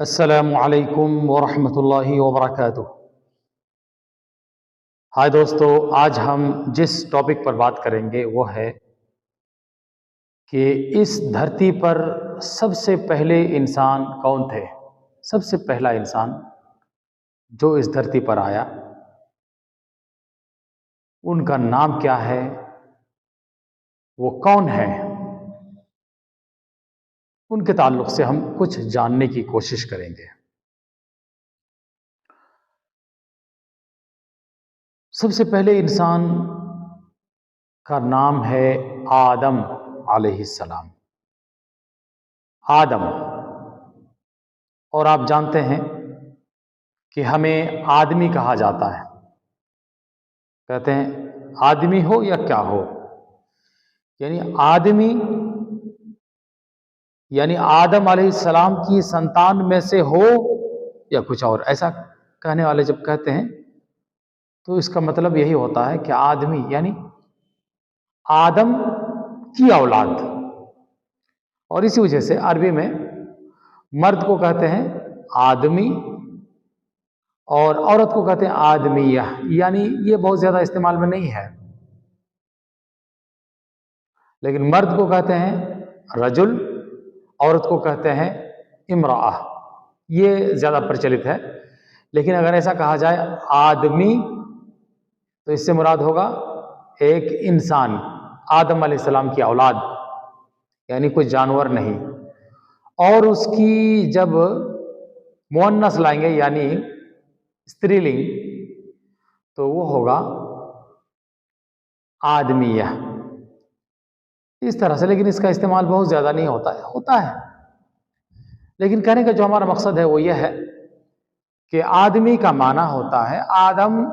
السلام علیکم ورحمۃ اللہ وبرکاتہ۔ ہائے دوستو، آج ہم جس ٹاپک پر بات کریں گے وہ ہے کہ اس دھرتی پر سب سے پہلے انسان کون تھے۔ سب سے پہلا انسان جو اس دھرتی پر آیا ان کا نام کیا ہے، وہ کون ہے، ان کے تعلق سے ہم کچھ جاننے کی کوشش کریں گے۔ سب سے پہلے انسان کا نام ہے آدم علیہ السلام۔ آدم، اور آپ جانتے ہیں کہ ہمیں آدمی کہا جاتا ہے، کہتے ہیں آدمی ہو یا کیا ہو، یعنی آدمی یعنی آدم علیہ السلام کی سنتان میں سے ہو یا کچھ اور۔ ایسا کہنے والے جب کہتے ہیں تو اس کا مطلب یہی ہوتا ہے کہ آدمی یعنی آدم کی اولاد، اور اسی وجہ سے عربی میں مرد کو کہتے ہیں آدمی اور عورت کو کہتے ہیں آدمیہ، یعنی یہ بہت زیادہ استعمال میں نہیں ہے، لیکن مرد کو کہتے ہیں رجل، عورت کو کہتے ہیں امرأہ، یہ زیادہ پرچلت ہے۔ لیکن اگر ایسا کہا جائے آدمی تو اس سے مراد ہوگا ایک انسان، آدم علیہ السلام کی اولاد، یعنی کوئی جانور نہیں۔ اور اس کی جب مؤنث لائیں گے یعنی استری لنگ تو وہ ہوگا آدمیہ، اس طرح سے۔ لیکن اس کا استعمال بہت زیادہ نہیں ہوتا ہے، لیکن کہنے کا جو ہمارا مقصد ہے وہ یہ ہے کہ آدمی کا معنی ہوتا ہے آدم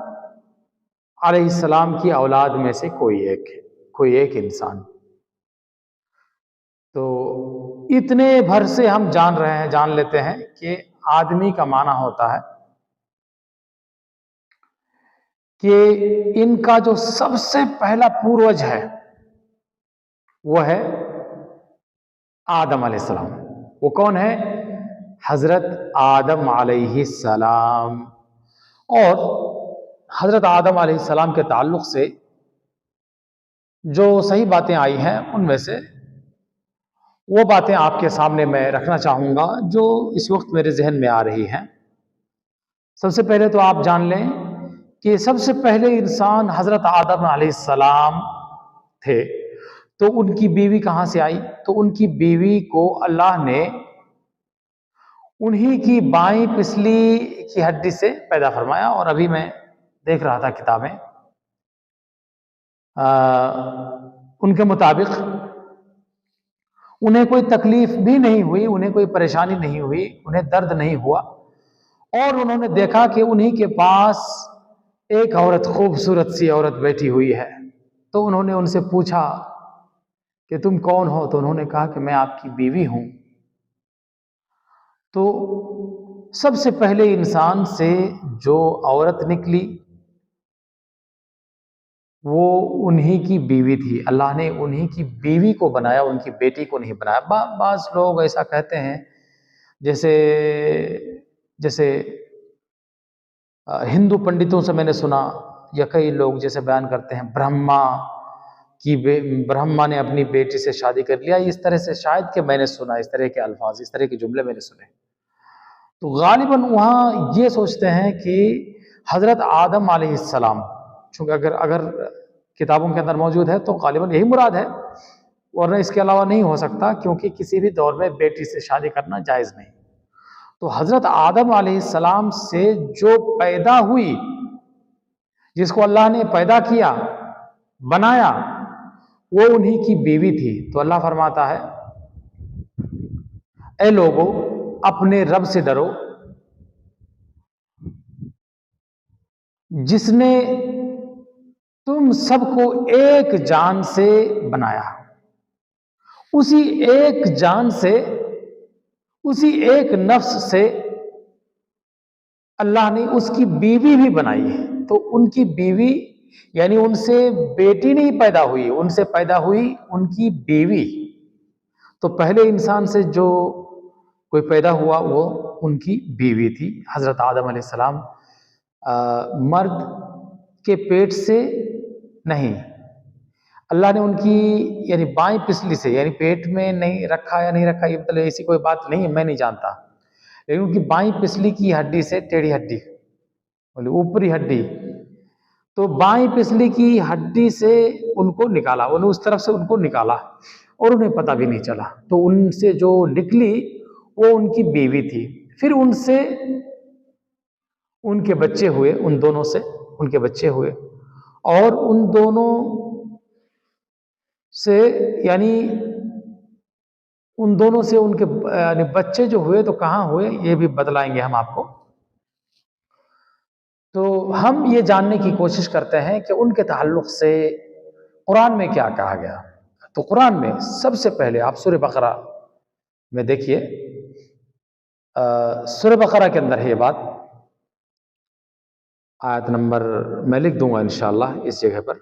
علیہ السلام کی اولاد میں سے کوئی ایک انسان۔ تو اتنے بھر سے ہم جان لیتے ہیں کہ آدمی کا معنی ہوتا ہے کہ ان کا جو سب سے پہلا پوروج ہے وہ ہے آدم علیہ السلام۔ وہ کون ہے؟ حضرت آدم علیہ السلام۔ اور حضرت آدم علیہ السلام کے تعلق سے جو صحیح باتیں آئی ہیں ان میں سے وہ باتیں آپ کے سامنے میں رکھنا چاہوں گا جو اس وقت میرے ذہن میں آ رہی ہیں۔ سب سے پہلے تو آپ جان لیں کہ سب سے پہلے انسان حضرت آدم علیہ السلام تھے، تو ان کی بیوی کہاں سے آئی؟ تو ان کی بیوی کو اللہ نے انہی کی بائیں پسلی کی ہڈی سے پیدا فرمایا۔ اور ابھی میں دیکھ رہا تھا کتابیں، ان کے مطابق انہیں کوئی تکلیف بھی نہیں ہوئی، انہیں کوئی پریشانی نہیں ہوئی، انہیں درد نہیں ہوا، اور انہوں نے دیکھا کہ انہی کے پاس ایک عورت، خوبصورت سی عورت بیٹھی ہوئی ہے۔ تو انہوں نے ان سے پوچھا کہ تم کون ہو؟ تو انہوں نے کہا کہ میں آپ کی بیوی ہوں۔ تو سب سے پہلے انسان سے جو عورت نکلی وہ انہی کی بیوی تھی۔ اللہ نے انہی کی بیوی کو بنایا، ان کی بیٹی کو نہیں بنایا۔ بعض لوگ ایسا کہتے ہیں، جیسے ہندو پنڈتوں سے میں نے سنا، یا کئی لوگ جیسے بیان کرتے ہیں برہما نے اپنی بیٹی سے شادی کر لیا، اس طرح سے شاید کہ میں نے سنا اس طرح کے الفاظ، اس طرح کے جملے میں نے سنے۔ تو غالباً وہاں یہ سوچتے ہیں کہ حضرت آدم علیہ السلام، چونکہ اگر کتابوں کے اندر موجود ہے تو غالباً یہی مراد ہے، ورنہ اس کے علاوہ نہیں ہو سکتا، کیونکہ کسی بھی دور میں بیٹی سے شادی کرنا جائز نہیں۔ تو حضرت آدم علیہ السلام سے جو پیدا ہوئی، جس کو اللہ نے پیدا کیا، بنایا، وہ انہی کی بیوی تھی۔ تو اللہ فرماتا ہے اے لوگو اپنے رب سے ڈرو جس نے تم سب کو ایک جان سے بنایا، اسی ایک جان سے، اسی ایک نفس سے اللہ نے اس کی بیوی بھی بنائی ہے۔ تو ان کی بیوی یعنی ان سے بیٹی نہیں پیدا ہوئی، ان سے پیدا ہوئی ان کی بیوی۔ تو پہلے انسان سے جو کوئی پیدا ہوا وہ ان کی بیوی تھی حضرت آدم علیہ السلام مرد کے پیٹ سے نہیں، اللہ نے ان کی یعنی بائیں پسلی سے، یعنی پیٹ میں نہیں رکھا یا نہیں رکھا یہ مطلب ایسی کوئی بات نہیں ہے، میں نہیں جانتا، لیکن ان کی بائیں پسلی کی ہڈی سے، ٹیڑھی ہڈی اوپری ہڈی، تو بائیں پسلی کی ہڈی سے ان کو نکالا، انہوں اس طرف سے ان کو نکالا اور انہیں پتہ بھی نہیں چلا، تو ان سے جو نکلی وہ ان کی بیوی تھی، پھر ان سے ان کے بچے ہوئے، ان دونوں سے ان کے بچے ہوئے، اور ان دونوں سے یعنی ان دونوں سے ان کے یعنی بچے جو ہوئے تو کہاں ہوئے یہ بھی بتلائیں گے ہم آپ کو۔ تو ہم یہ جاننے کی کوشش کرتے ہیں کہ ان کے تعلق سے قرآن میں کیا کہا گیا۔ تو قرآن میں سب سے پہلے آپ سورہ بقرہ میں دیکھیے، سورہ بقرہ کے اندر ہے یہ بات، آیت نمبر میں لکھ دوں گا انشاءاللہ اس جگہ پر۔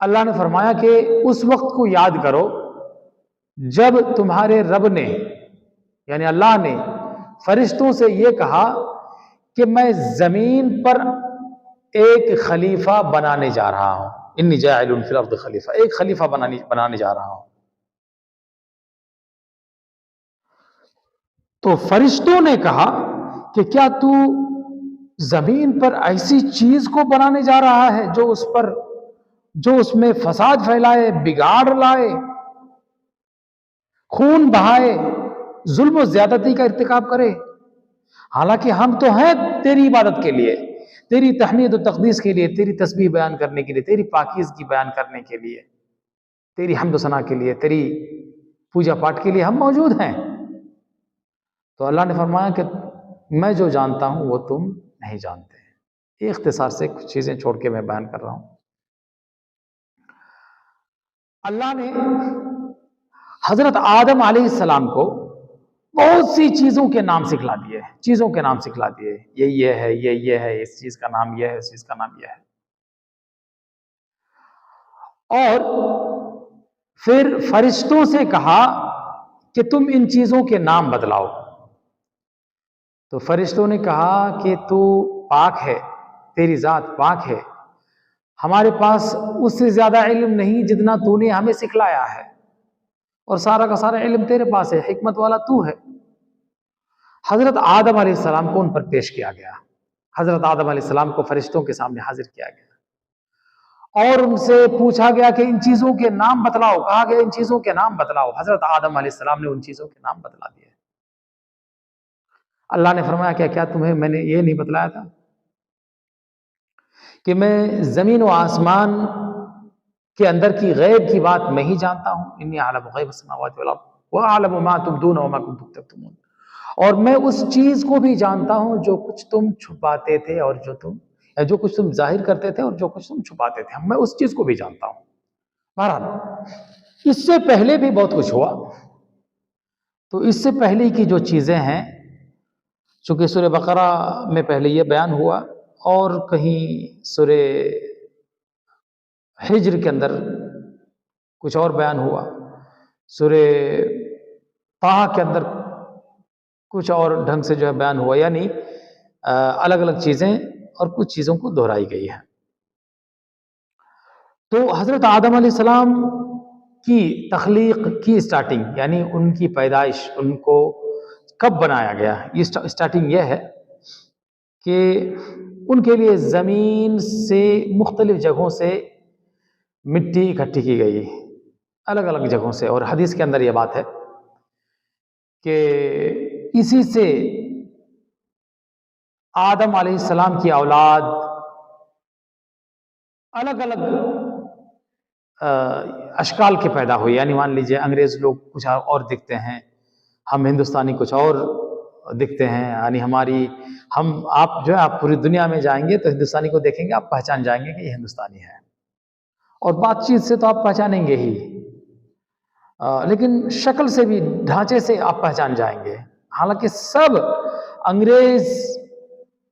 اللہ نے فرمایا کہ اس وقت کو یاد کرو جب تمہارے رب نے یعنی اللہ نے فرشتوں سے یہ کہا کہ میں زمین پر ایک خلیفہ بنانے جا رہا ہوں، انی جاعل فی الارض خلیفہ، ایک خلیفہ بنانے جا رہا ہوں۔ تو فرشتوں نے کہا کہ کیا تو زمین پر ایسی چیز کو بنانے جا رہا ہے جو اس میں فساد پھیلائے، بگاڑ لائے، خون بہائے، ظلم و زیادتی کا ارتکاب کرے؟ حالانکہ ہم تو ہیں تیری عبادت کے لیے، تیری تحمید و تقدیس کے لیے، تیری تسبیح بیان کرنے کے لیے، تیری پاکیزگی بیان کرنے کے لیے، تیری حمد و ثنا کے لیے، تیری پوجا پاٹ کے لیے ہم موجود ہیں۔ تو اللہ نے فرمایا کہ میں جو جانتا ہوں وہ تم نہیں جانتے۔ یہ اختصار سے کچھ چیزیں چھوڑ کے میں بیان کر رہا ہوں۔ اللہ نے حضرت آدم علیہ السلام کو بہت سی چیزوں کے نام سکھلا دیے، یہ ہے، یہ ہے، اس چیز کا نام یہ ہے، اس چیز کا نام یہ ہے، اور پھر فرشتوں سے کہا کہ تم ان چیزوں کے نام بتلاؤ۔ تو فرشتوں نے کہا کہ تو پاک ہے، تیری ذات پاک ہے، ہمارے پاس اس سے زیادہ علم نہیں جتنا تو نے ہمیں سکھلایا ہے، اور سارا کا سارا علم تیرے پاس ہے، حکمت والا تو ہے۔ حضرت آدم علیہ السلام کو ان پر پیش کیا گیا، حضرت آدم علیہ السلام کو فرشتوں کے سامنے حاضر کیا گیا اور ان سے پوچھا گیا کہ ان چیزوں کے نام بتلاؤ، کہا گیا ان چیزوں کے نام بتلاؤ۔ حضرت آدم علیہ السلام نے ان چیزوں کے نام بتلا دیے۔ اللہ نے فرمایا کہ کیا تمہیں میں نے یہ نہیں بتلایا تھا کہ میں زمین و آسمان کے اندر کی غیب کی بات میں ہی جانتا ہوں، انی اعلم غیب السماوات والارض واعلم ما تبدون وما کنتم تکتمون، اور میں اس چیز کو بھی جانتا ہوں جو کچھ تم چھپاتے تھے اور جو کچھ تم ظاہر کرتے تھے اور جو کچھ تم چھپاتے تھے، میں اس چیز کو بھی جانتا ہوں۔ بہرحال اس سے پہلے بھی بہت کچھ ہوا، تو اس سے پہلے کی جو چیزیں ہیں چونکہ سورہ بقرہ میں پہلے یہ بیان ہوا اور کہیں سورہ ہجر کے اندر کچھ اور بیان ہوا، سورہ طٰہٰ کے اندر کچھ اور ڈھنگ سے جو ہے بیان ہوا، یعنی الگ الگ چیزیں اور کچھ چیزوں کو دہرائی گئی ہے۔ تو حضرت آدم علیہ السلام کی تخلیق کی سٹارٹنگ یعنی ان کی پیدائش، ان کو کب بنایا گیا، یہ سٹارٹنگ یہ ہے کہ ان کے لیے زمین سے مختلف جگہوں سے مٹی اکٹھی کی گئی، الگ الگ جگہوں سے، اور حدیث کے اندر یہ بات ہے کہ اسی سے آدم علیہ السلام کی اولاد الگ الگ اشکال کے پیدا ہوئی، یعنی مان لیجئے انگریز لوگ کچھ اور دکھتے ہیں، ہم ہندوستانی کچھ اور دکھتے ہیں، یعنی آپ جو ہے آپ پوری دنیا میں جائیں گے تو ہندوستانی کو دیکھیں گے، آپ پہچان جائیں گے کہ یہ ہندوستانی ہے، اور بات چیت سے تو آپ پہچانیں گے ہی، لیکن شکل سے بھی، ڈھانچے سے آپ پہچان جائیں گے۔ حالانکہ سب انگریز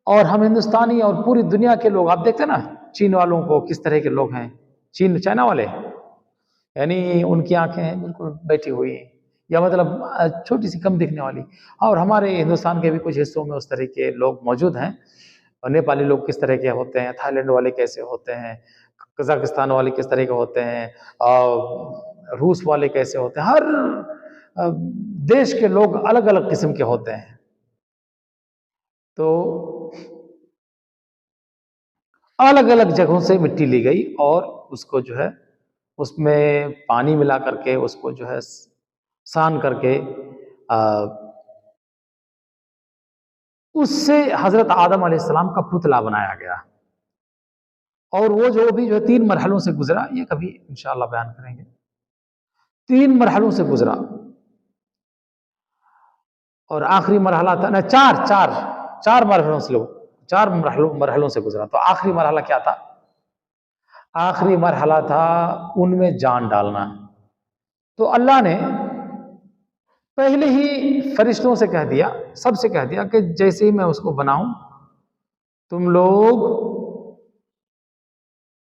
اور ہم ہندوستانی اور پوری دنیا کے لوگ، آپ دیکھتے ہیں نا چین والوں کو کس طرح کے لوگ ہیں، چائنا والے، یعنی ان کی آنکھیں بالکل بیٹھی ہوئی، یا مطلب چھوٹی سی کم دکھنے والی. اور ہمارے ہندوستان کے بھی کچھ حصوں میں اس طرح کے لوگ موجود ہیں. اور نیپالی لوگ کس طرح کے ہوتے ہیں، تھائی لینڈ والے کیسے ہوتے ہیں، قزاقستان والے کس طرح کے ہوتے ہیں، اور روس والے کیسے ہوتے ہیں. ہر دیش کے لوگ الگ الگ قسم کے ہوتے ہیں. تو الگ الگ جگہوں سے مٹی لی گئی اور اس کو جو ہے اس میں پانی ملا کر کے اس کو جو ہے سان کر کے اس سے حضرت آدم علیہ السلام کا پتلا بنایا گیا. اور وہ جو بھی جو ہے 3 مرحلوں سے گزرا، یہ کبھی انشاءاللہ بیان کریں گے. 3 مرحلوں سے گزرا اور آخری مرحلہ تھا نا چار مرحلوں سے مرحلوں سے گزرا. تو آخری مرحلہ کیا تھا؟ آخری مرحلہ تھا ان میں جان ڈالنا. تو اللہ نے پہلے ہی فرشتوں سے کہہ دیا، سب سے کہہ دیا کہ جیسے ہی میں اس کو بناؤں تم لوگ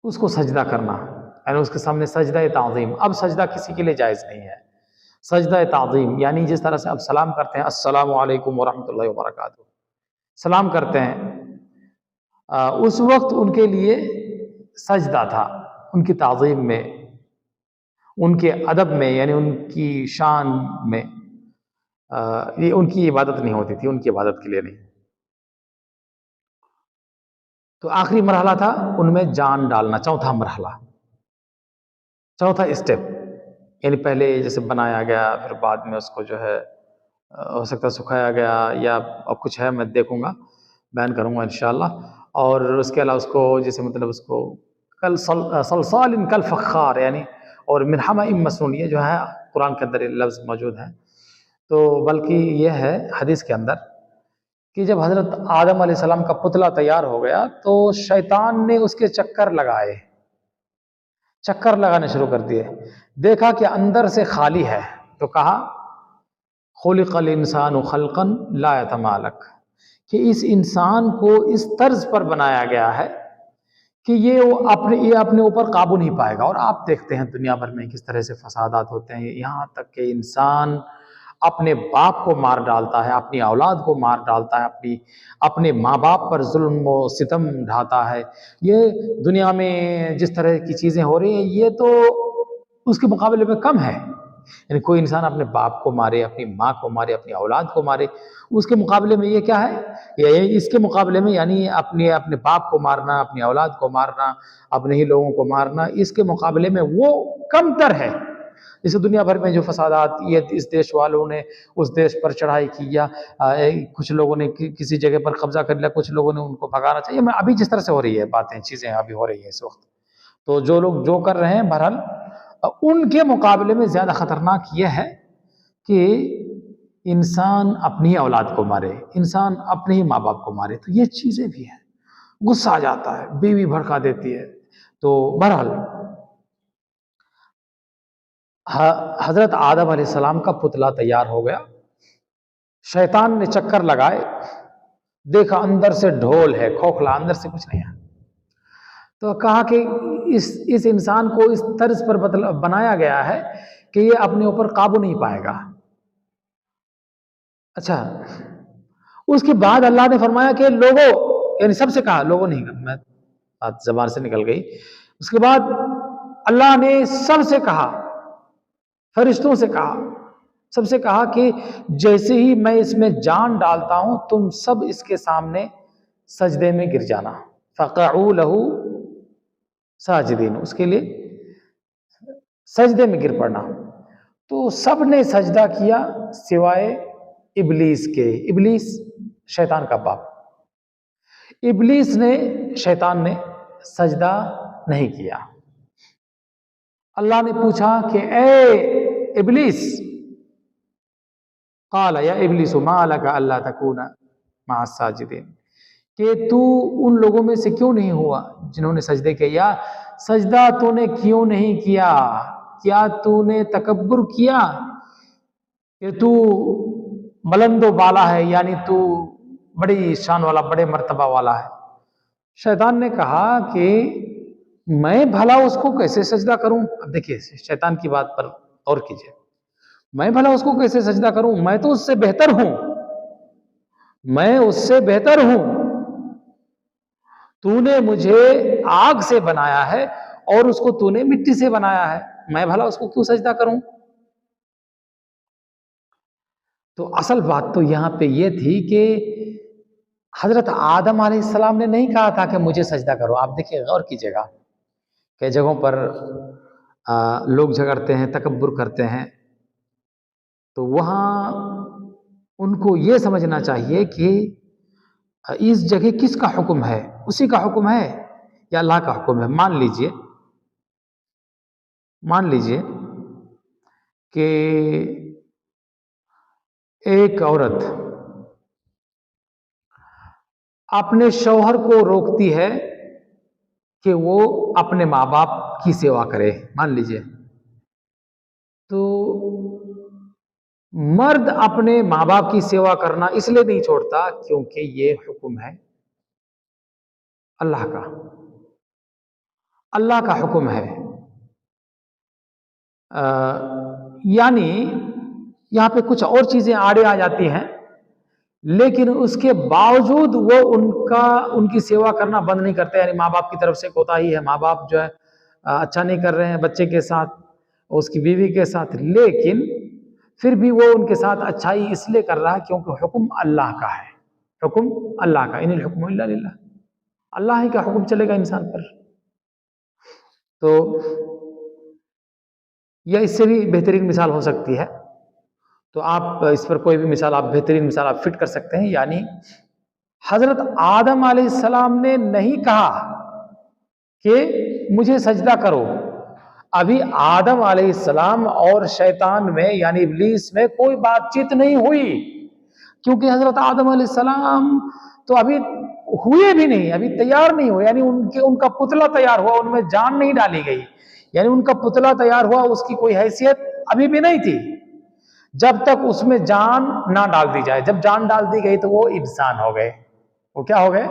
اس کو سجدہ کرنا، یعنی اس کے سامنے سجدہ تعظیم. اب سجدہ کسی کے لیے جائز نہیں ہے. سجدہ تعظیم یعنی جس طرح سے اب سلام کرتے ہیں السلام علیکم ورحمۃ اللہ وبرکاتہ، سلام کرتے ہیں، اس وقت ان کے لیے سجدہ تھا. ان کی تعظیم میں، ان کے ادب میں، یعنی ان کی شان میں. یہ ان کی عبادت نہیں ہوتی تھی، ان کی عبادت کے لیے نہیں. تو آخری مرحلہ تھا ان میں جان ڈالنا، چوتھا مرحلہ، چوتھا اسٹیپ. یعنی پہلے جیسے بنایا گیا، پھر بعد میں اس کو جو ہے ہو سکتا ہے سکھایا گیا، یا اب کچھ ہے میں دیکھوں گا، بیان کروں گا انشاءاللہ. اور اس کے علاوہ اس کو جیسے مطلب اس کو کل صلصال کل فخار، یعنی اور من حمأ مسنون، یہ جو ہے قرآن کے اندر یہ لفظ موجود ہے. تو بلکہ یہ ہے حدیث کے اندر کہ جب حضرت آدم علیہ السلام کا پتلا تیار ہو گیا تو شیطان نے اس کے چکر لگانے شروع کر دیے. دیکھا کہ اندر سے خالی ہے تو کہا خلق الانسان خلقا لا يتمالک، کہ اس انسان کو اس طرز پر بنایا گیا ہے کہ یہ اپنے اوپر قابو نہیں پائے گا. اور آپ دیکھتے ہیں دنیا بھر میں کس طرح سے فسادات ہوتے ہیں، یہاں تک کہ انسان اپنے باپ کو مار ڈالتا ہے، اپنی اولاد کو مار ڈالتا ہے، اپنے ماں باپ پر ظلم و ستم ڈھاتا ہے. یہ دنیا میں جس طرح کی چیزیں ہو رہی ہیں یہ تو اس کے مقابلے میں کم ہے. یعنی کوئی انسان اپنے باپ کو مارے، اپنی ماں کو مارے، اپنی اولاد کو مارے، اس کے مقابلے میں یہ کیا ہے؟ اس کے مقابلے میں یعنی اپنے باپ کو مارنا، اپنی اولاد کو مارنا، اپنے ہی لوگوں کو مارنا، اس کے مقابلے میں وہ کم تر ہے. جیسے دنیا بھر میں جو فسادات، یہ اس دیش والوں نے اس دیش پر چڑھائی کی، یا کچھ لوگوں نے کسی جگہ پر قبضہ کر لیا، کچھ لوگوں نے ان کو بھگانا چاہیے. میں ابھی جس طرح سے ہو رہی ہے باتیں، چیزیں ابھی ہو رہی ہیں اس وقت، تو جو لوگ جو کر رہے ہیں بہرحال ان کے مقابلے میں زیادہ خطرناک یہ ہے کہ انسان اپنی اولاد کو مارے، انسان اپنے ہی ماں باپ کو مارے. تو یہ چیزیں بھی ہیں، غصہ آ جاتا ہے، بیوی بھڑکا دیتی ہے. تو بہرحال حضرت آدم علیہ السلام کا پتلا تیار ہو گیا. شیطان نے چکر لگائے، دیکھا اندر سے ڈھول ہے، کھوکھلا، اندر سے کچھ نہیں ہے. تو کہا کہ اس انسان کو اس طرز پر بنایا گیا ہے کہ یہ اپنے اوپر قابو نہیں پائے گا. اچھا، اس کے بعد اللہ نے فرمایا کہ لوگوں، یعنی سب سے کہا، لوگوں نہیں، میں بات زبان سے نکل گئی. اس کے بعد اللہ نے سب سے کہا، فرشتوں سے کہا، سب سے کہا کہ جیسے ہی میں اس میں جان ڈالتا ہوں تم سب اس کے سامنے سجدے میں گر جانا. فقعوا له ساجدین، اس کے لیے سجدے میں گر پڑنا. تو سب نے سجدہ کیا سوائے ابلیس کے. ابلیس شیطان کا باپ. شیطان نے سجدہ نہیں کیا. اللہ نے پوچھا کہ اے ابلیس، قال یا ابلیس ما لک الا تکون مع الساجدین، کہ تو ان لوگوں میں سے کیوں نہیں ہوا جنہوں نے سجدے کیا؟ سجدہ تو نے کیوں نہیں کیا؟ کیا تو نے تکبر کیا کہ تو بلند و بالا ہے، یعنی تو بڑی شان والا، بڑے مرتبہ والا ہے؟ شیطان نے کہا کہ میں بھلا اس کو کیسے سجدہ کروں؟ اب دیکھیے شیطان کی بات پر غور کیجئے. میں بھلا اس کو کیسے سجدہ کروں؟ میں تو اس سے بہتر ہوں، میں اس سے بہتر ہوں، تو نے مجھے آگ سے بنایا ہے اور اس کو تو نے مٹی سے بنایا ہے، میں بھلا اس کو کیوں سجدہ کروں؟ تو اصل بات تو یہاں پہ یہ تھی کہ حضرت آدم علیہ السلام نے نہیں کہا تھا کہ مجھے سجدہ کرو. آپ دیکھیے، غور کیجیے گا، کئی جگہوں پر لوگ جھگڑتے ہیں، تکبر کرتے ہیں، تو وہاں ان کو یہ سمجھنا چاہیے کہ اس جگہ کس کا حکم ہے؟ اسی کا حکم ہے یا اللہ کا حکم ہے؟ مان لیجئے کہ ایک عورت اپنے شوہر کو روکتی ہے کہ وہ اپنے ماں باپ کی سیوا کرے، مان لیجئے، تو مرد اپنے ماں باپ کی سیوا کرنا اس لیے نہیں چھوڑتا کیونکہ یہ حکم ہے اللہ کا، اللہ کا حکم ہے. یعنی یہاں پہ کچھ اور چیزیں آڑے آ جاتی ہیں، لیکن اس کے باوجود وہ ان کی سیوا کرنا بند نہیں کرتے. یعنی ماں باپ کی طرف سے کوتاہی ہے، ماں باپ جو ہے اچھا نہیں کر رہے ہیں بچے کے ساتھ، اس کی بیوی کے ساتھ، لیکن پھر بھی وہ ان کے ساتھ اچھائی اس لیے کر رہا ہے کیونکہ حکم اللہ کا ہے، حکم اللہ کا، ان الحکم الا للہ، اللہ ہی کا حکم چلے گا انسان پر. تو یا اس سے بھی بہترین مثال ہو سکتی ہے، تو آپ اس پر کوئی بھی مثال، آپ بہترین مثال آپ فٹ کر سکتے ہیں. یعنی حضرت آدم علیہ السلام نے نہیں کہا کہ مجھے سجدہ کرو، ابھی آدم علیہ السلام اور شیطان میں یعنی ابلیس میں کوئی بات چیت نہیں ہوئی، کیونکہ حضرت آدم علیہ السلام تو ابھی ہوئے بھی نہیں، ابھی تیار نہیں ہوئے. یعنی ان کا پتلا تیار ہوا، ان میں جان نہیں ڈالی گئی، یعنی ان کا پتلا تیار ہوا، اس کی کوئی حیثیت ابھی بھی نہیں تھی جب تک اس میں جان نہ ڈال دی جائے. جب جان ڈال دی گئی تو وہ انسان ہو گئے. وہ کیا ہو گئے؟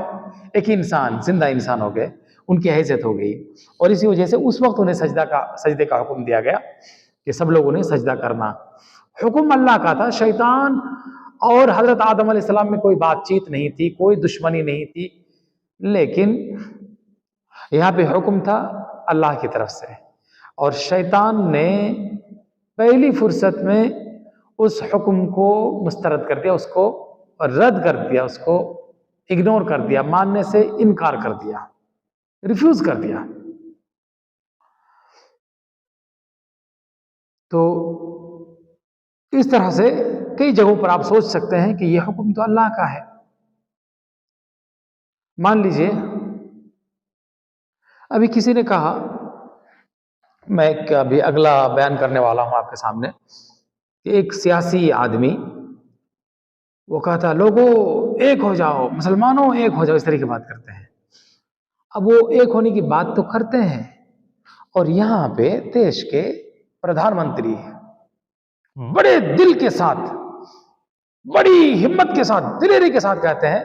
ایک انسان، زندہ انسان ہو گئے، ان کی حیثیت ہو گئی. اور اسی وجہ سے اس وقت انہیں سجدے کا حکم دیا گیا کہ سب لوگوں نے سجدہ کرنا. حکم اللہ کا تھا. شیطان اور حضرت آدم علیہ السلام میں کوئی بات چیت نہیں تھی، کوئی دشمنی نہیں تھی، لیکن یہاں پہ حکم تھا اللہ کی طرف سے، اور شیطان نے پہلی فرصت میں اس حکم کو مسترد کر دیا، اس کو رد کر دیا، اس کو اگنور کر دیا، ماننے سے انکار کر دیا، ریفیوز کر دیا. تو اس طرح سے کئی جگہوں پر آپ سوچ سکتے ہیں کہ یہ حکم تو اللہ کا ہے. مان لیجئے ابھی کسی نے کہا، میں ابھی اگلا بیان کرنے والا ہوں آپ کے سامنے، کہ ایک سیاسی آدمی وہ کہتا ہے لوگوں ایک ہو جاؤ، مسلمانوں ایک ہو جاؤ، اس طرح کی بات کرتے ہیں. اب وہ ایک ہونے کی بات تو کرتے ہیں، اور یہاں پہ دیش کے پردھان منتری بڑے دل کے ساتھ، بڑی ہمت کے ساتھ، دلیری کے ساتھ کہتے ہیں.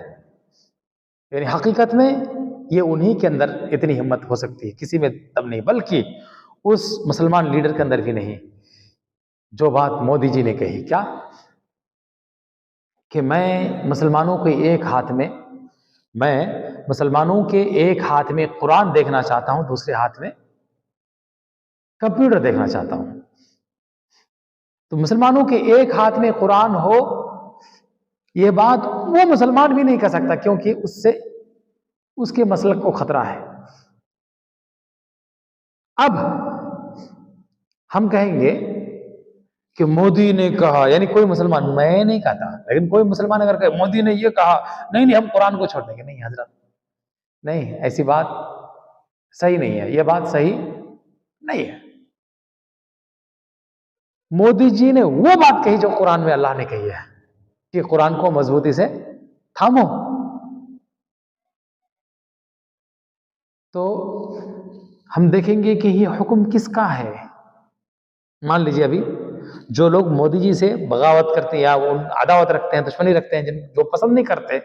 یعنی حقیقت میں یہ انہی کے اندر اتنی ہمت ہو سکتی ہے، کسی میں تب نہیں، بلکہ اس مسلمان لیڈر کے اندر بھی نہیں، جو بات مودی جی نے کہی. کیا کہ میں مسلمانوں کے ایک ہاتھ میں قرآن دیکھنا چاہتا ہوں، دوسرے ہاتھ میں کمپیوٹر دیکھنا چاہتا ہوں. تو مسلمانوں کے ایک ہاتھ میں قرآن ہو، یہ بات وہ مسلمان بھی نہیں کہہ سکتا، کیونکہ اس سے اس کے مسلک کو خطرہ ہے. اب ہم کہیں گے کہ مودی نے کہا، یعنی کوئی مسلمان، میں نہیں کہتا، لیکن کوئی مسلمان اگر کہے مودی نے یہ کہا، نہیں ہم قرآن کو چھوڑ دیں گے. نہیں حضرت، نہیں، ایسی بات صحیح نہیں ہے، یہ بات صحیح نہیں ہے. مودی جی نے وہ بات کہی جو قرآن میں اللہ نے کہی ہے کہ قرآن کو مضبوطی سے تھامو. تو ہم دیکھیں گے کہ یہ حکم کس کا ہے. مان لیجیے ابھی جو لوگ مودی جی سے بغاوت کرتے ہیں یا وہ عداوت رکھتے ہیں، دشمنی رکھتے ہیں، جو پسند نہیں کرتے،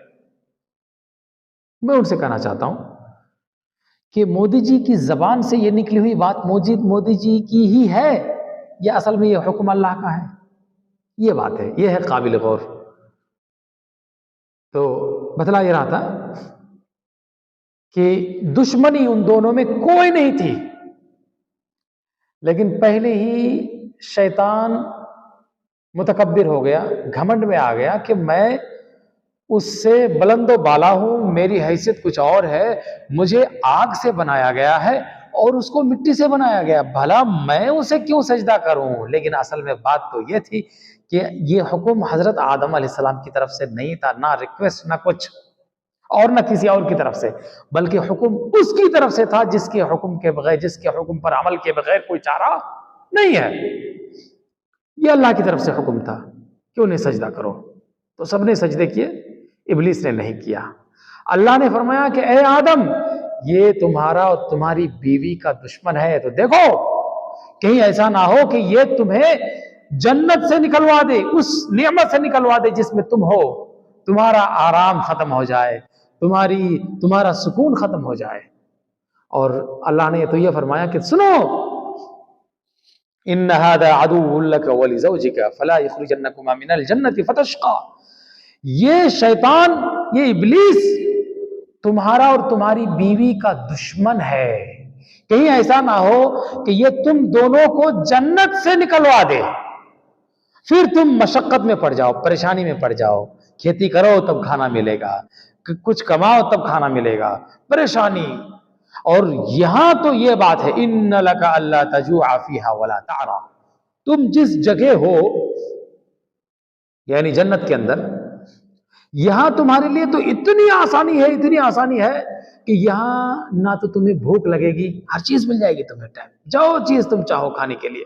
میں ان سے کہنا چاہتا ہوں کہ مودی جی کی زبان سے یہ نکلی ہوئی بات مودی جی کی ہی ہے یا اصل میں یہ حکم اللہ کا ہے؟ یہ بات ہے، یہ ہے قابل غور. تو بتلا یہ رہا تھا کہ دشمنی ان دونوں میں کوئی نہیں تھی، لیکن پہلے ہی شیطان متکبر ہو گیا، گھمنڈ میں آ گیا کہ میں اس سے بلند و بالا ہوں، میری حیثیت کچھ اور ہے، مجھے آگ سے بنایا گیا ہے اور اس کو مٹی سے بنایا گیا، بھلا میں اسے کیوں سجدہ کروں. لیکن اصل میں بات تو یہ تھی کہ یہ حکم حضرت آدم علیہ السلام کی طرف سے نہیں تھا، نہ ریکویسٹ نہ کچھ اور نہ کسی اور کی طرف سے، بلکہ حکم اس کی طرف سے تھا جس کے حکم کے بغیر، جس کے حکم پر عمل کے بغیر کوئی چارہ نہیں ہے. یہ اللہ کی طرف سے حکم تھا کہ انہیں سجدہ کرو. تو سب نے سجدے کیے، ابلیس نے نہیں کیا. اللہ نے فرمایا کہ اے آدم، یہ تمہارا اور تمہاری بیوی کا دشمن ہے، تو دیکھو کہیں ایسا نہ ہو کہ یہ تمہیں جنت سے نکلوا دے، اس نعمت سے نکلوا دے جس میں تم ہو، تمہارا آرام ختم ہو جائے، تمہارا سکون ختم ہو جائے. اور اللہ نے تو یہ فرمایا کہ سنو، ان هذا عدو لك ولزوجك فلا يخرجنكما من الجنة فتشقى. یہ شیطان، یہ ابلیس تمہارا اور تمہاری بیوی کا دشمن ہے، کہیں ایسا نہ ہو کہ یہ تم دونوں کو جنت سے نکلوا دے، پھر تم مشقت میں پڑ جاؤ، پریشانی میں پڑ جاؤ، کھیتی کرو تب کھانا ملے گا، کچھ کماؤ تب کھانا ملے گا، پریشانی. اور یہاں تو یہ بات ہے ان لک الا تجوع فیھا ولا تعرا، تم جس جگہ ہو یعنی جنت کے اندر، یہاں تمہارے لیے تو اتنی آسانی ہے کہ یہاں نہ تو تمہیں بھوک لگے گی، ہر چیز مل جائے گی تمہیں، ٹائم جو چیز تم چاہو کھانے کے لیے.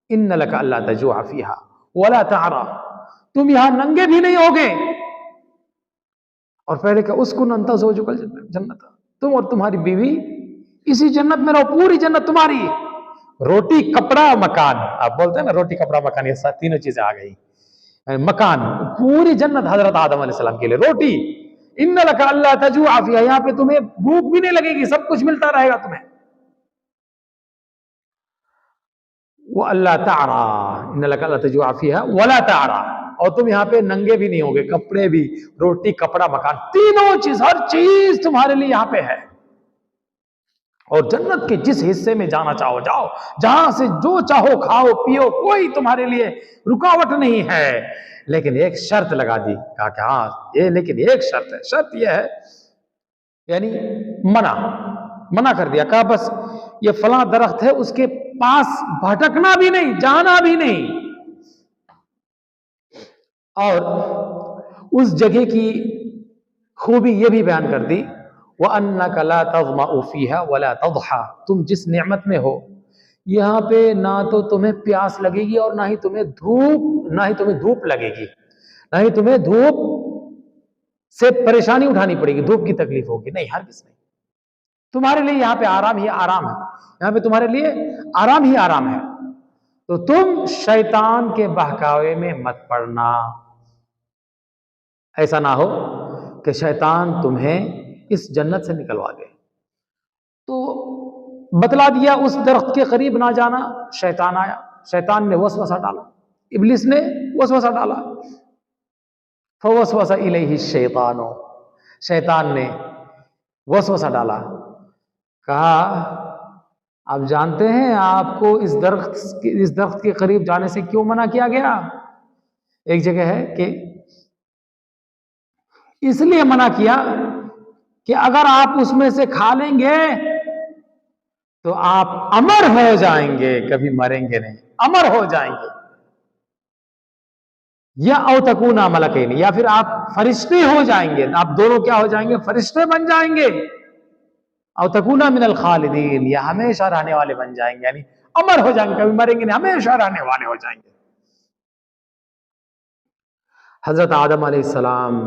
ان لک الا تجوع فیھا ولا تعرا، تم یہاں ننگے بھی نہیں ہوگے. اور پہلے کہ اسکن انت زوجک الجنت، تم اور تمہاری بیوی اسی جنت میں رہو، پوری جنت تمہاری. روٹی کپڑا مکان، آپ بولتے ہیں نا روٹی کپڑا مکان، یہ تینوں چیزیں آ گئی. مکان، پوری جنت حضرت آدم علیہ السلام کے لیے. روٹی، ان لک الا تجوع فیھا، یہاں پہ تمہیں بھوک بھی نہیں لگے گی، سب کچھ ملتا رہے گا تمہیں. وَأَلَّا تَعْرَى، إِنَّ لَكَ أَلَّا تَجُوعَ فِيهَا وَلَا تَعْرَى، اور تم یہاں پہ ننگے بھی نہیں ہوگے، کپڑے بھی، روٹی کپڑا مکان، تینوں چیز، ہر چیز تمہارے لیے یہاں پہ ہے. اور جنت کے جس حصے میں جانا چاہو جاؤ، جہاں سے جو چاہو کھاؤ پیو، کوئی تمہارے لیے رکاوٹ نہیں ہے. لیکن ایک شرط لگا دی، کہا کہ ہاں یہ لیکن ایک شرط ہے، شرط یہ ہے، یعنی منع کر دیا، کہا بس یہ فلاں درخت ہے اس کے پاس بھٹکنا بھی نہیں، جانا بھی نہیں. اور اس جگہ کی خوبی یہ بھی بیان کر دی، وَأَنَّكَ لَا تَظْمَأُ فِيهَا وَلَا تَضْحَى، تم جس نعمت میں ہو یہاں پہ نہ تو تمہیں پیاس لگے گی اور نہ ہی تمہیں دھوپ لگے گی، نہ ہی تمہیں دھوپ سے پریشانی اٹھانی پڑے گی، دھوپ کی تکلیف ہوگی، نہیں، ہرگز نہیں. تمہارے لیے یہاں پہ آرام ہی آرام ہے، یہاں پہ تمہارے لیے آرام ہی آرام ہے. تو تم شیطان کے بہکاوے میں مت پڑنا، ایسا نہ ہو کہ شیطان تمہیں اس جنت سے نکلوا دے. تو بتلا دیا اس درخت کے قریب نہ جانا. شیطان آیا، شیطان نے وسوسہ ڈالا، ابلیس نے وسوسہ ڈالا. فوسوس الیہ الشیطان، شیطان نے وسوسہ ڈالا، کہا آپ جانتے ہیں آپ کو اس درخت کے قریب جانے سے کیوں منع کیا گیا؟ ایک جگہ ہے کہ اس لیے منع کیا کہ اگر آپ اس میں سے کھا لیں گے تو آپ امر ہو جائیں گے، کبھی مریں گے نہیں، امر ہو جائیں گے. یا او تکونا ملکین، یا پھر آپ فرشتے ہو جائیں گے، آپ دونوں کیا ہو جائیں گے؟ فرشتے بن جائیں گے. او تکونا من الخالدین، یا ہمیشہ رہنے والے بن جائیں گے، یعنی امر ہو جائیں گے، کبھی مریں گے نہیں، ہمیشہ رہنے والے ہو جائیں گے. حضرت آدم علیہ السلام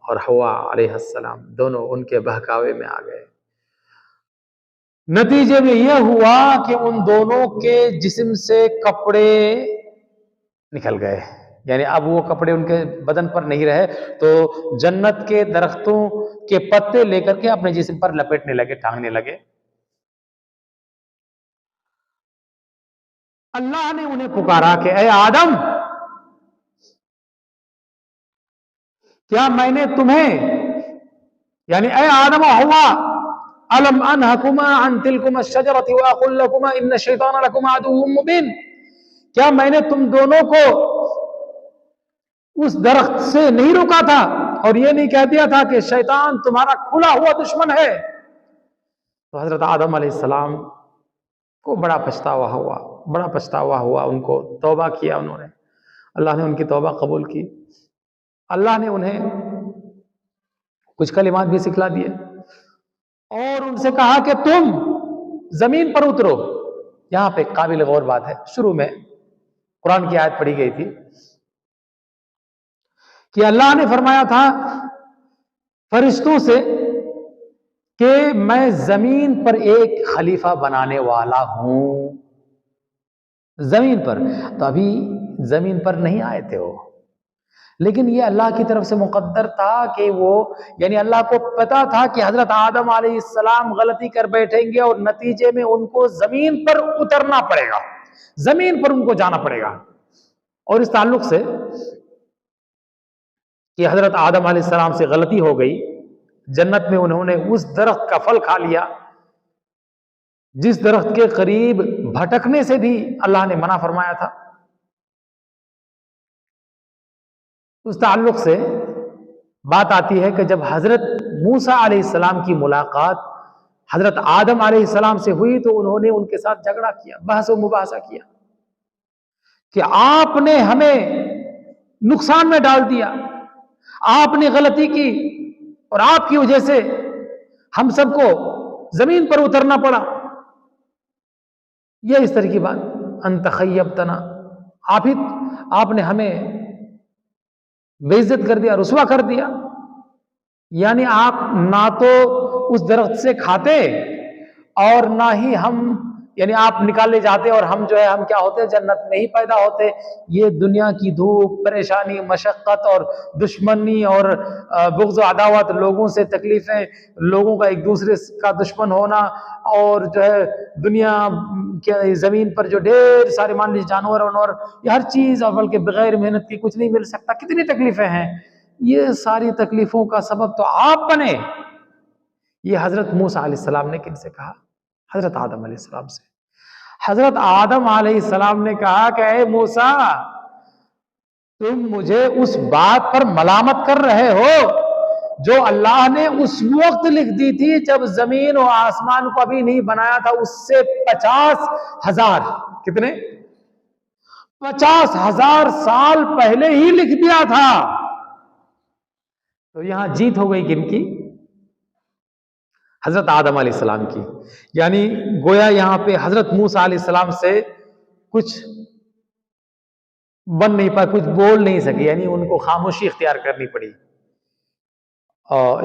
اور حوا علیہ السلام دونوں ان کے بہکاوے میں آ گئے. نتیجے میں یہ ہوا کہ ان دونوں کے جسم سے کپڑے نکل گئے، یعنی اب وہ کپڑے ان کے بدن پر نہیں رہے، تو جنت کے درختوں کے پتے لے کر کے اپنے جسم پر لپیٹنے لگے، ٹانگنے لگے. اللہ نے انہیں پکارا کہ اے آدم، کیا میں نے تمہیں یعنی اے آدم و حوا الم انہکما عن تلکما الشجرۃ واقل لکما ان الشیطان لکما عدو مبین، کیا میں نے تم دونوں کو اس درخت سے نہیں روکا تھا اور یہ نہیں کہہ دیا تھا کہ شیطان تمہارا کھلا ہوا دشمن ہے؟ تو حضرت آدم علیہ السلام کو بڑا پچھتاوا ہوا، ان کو توبہ کیا انہوں نے، اللہ نے ان کی توبہ قبول کی، اللہ نے انہیں کچھ کلمات بھی سکھلا دیے اور ان سے کہا کہ تم زمین پر اترو۔ یہاں پہ قابل غور بات ہے، شروع میں قرآن کی آیت پڑھی گئی تھی کہ اللہ نے فرمایا تھا فرشتوں سے کہ میں زمین پر ایک خلیفہ بنانے والا ہوں، زمین پر۔ تو ابھی زمین پر نہیں آئے تھے وہ، لیکن یہ اللہ کی طرف سے مقدر تھا کہ وہ یعنی اللہ کو پتا تھا کہ حضرت آدم علیہ السلام غلطی کر بیٹھیں گے اور نتیجے میں ان کو زمین پر اترنا پڑے گا، زمین پر ان کو جانا پڑے گا۔ اور اس تعلق سے کہ حضرت آدم علیہ السلام سے غلطی ہو گئی، جنت میں انہوں نے اس درخت کا پھل کھا لیا جس درخت کے قریب بھٹکنے سے بھی اللہ نے منع فرمایا تھا۔ اس تعلق سے بات آتی ہے کہ جب حضرت موسیٰ علیہ السلام کی ملاقات حضرت آدم علیہ السلام سے ہوئی تو انہوں نے ان کے ساتھ جھگڑا کیا، بحث و مباحثہ کیا کہ آپ نے ہمیں نقصان میں ڈال دیا، آپ نے غلطی کی اور آپ کی وجہ سے ہم سب کو زمین پر اترنا پڑا۔ یہ اس طرح کی بات، انت خیبتنا، آپ نے ہمیں بے عزت کر دیا، رسوا کر دیا۔ یعنی آپ نہ تو اس درخت سے کھاتے اور نہ ہی ہم یعنی آپ نکالے جاتے اور ہم جو ہے ہم کیا ہوتے جنت میں ہی پیدا ہوتے۔ یہ دنیا کی دھوپ، پریشانی، مشقت اور دشمنی اور بغض و عداوت، لوگوں سے تکلیفیں، لوگوں کا ایک دوسرے کا دشمن ہونا اور جو ہے دنیا کے زمین پر جو ڈھیر سارے مان لیجیے جانور یہ ہر چیز، اور بلکہ بغیر محنت کی کچھ نہیں مل سکتا، کتنی تکلیفیں ہیں۔ یہ ساری تکلیفوں کا سبب تو آپ بنے۔ یہ حضرت موسیٰ علیہ السلام نے کن سے کہا؟ حضرت آدم علیہ السلام سے۔ حضرت آدم علیہ السلام نے کہا کہ اے موسیٰ، تم مجھے اس بات پر ملامت کر رہے ہو جو اللہ نے اس وقت لکھ دی تھی جب زمین و آسمان کو ابھی نہیں بنایا تھا، اس سے 50,000 کتنے 50,000 سال پہلے ہی لکھ دیا تھا۔ تو یہاں جیت ہو گئی کن کی؟ حضرت آدم علیہ السلام کی۔ یعنی گویا یہاں پہ حضرت موسیٰ علیہ السلام سے کچھ بن نہیں پا، کچھ بول نہیں سکے، یعنی ان کو خاموشی اختیار کرنی پڑی۔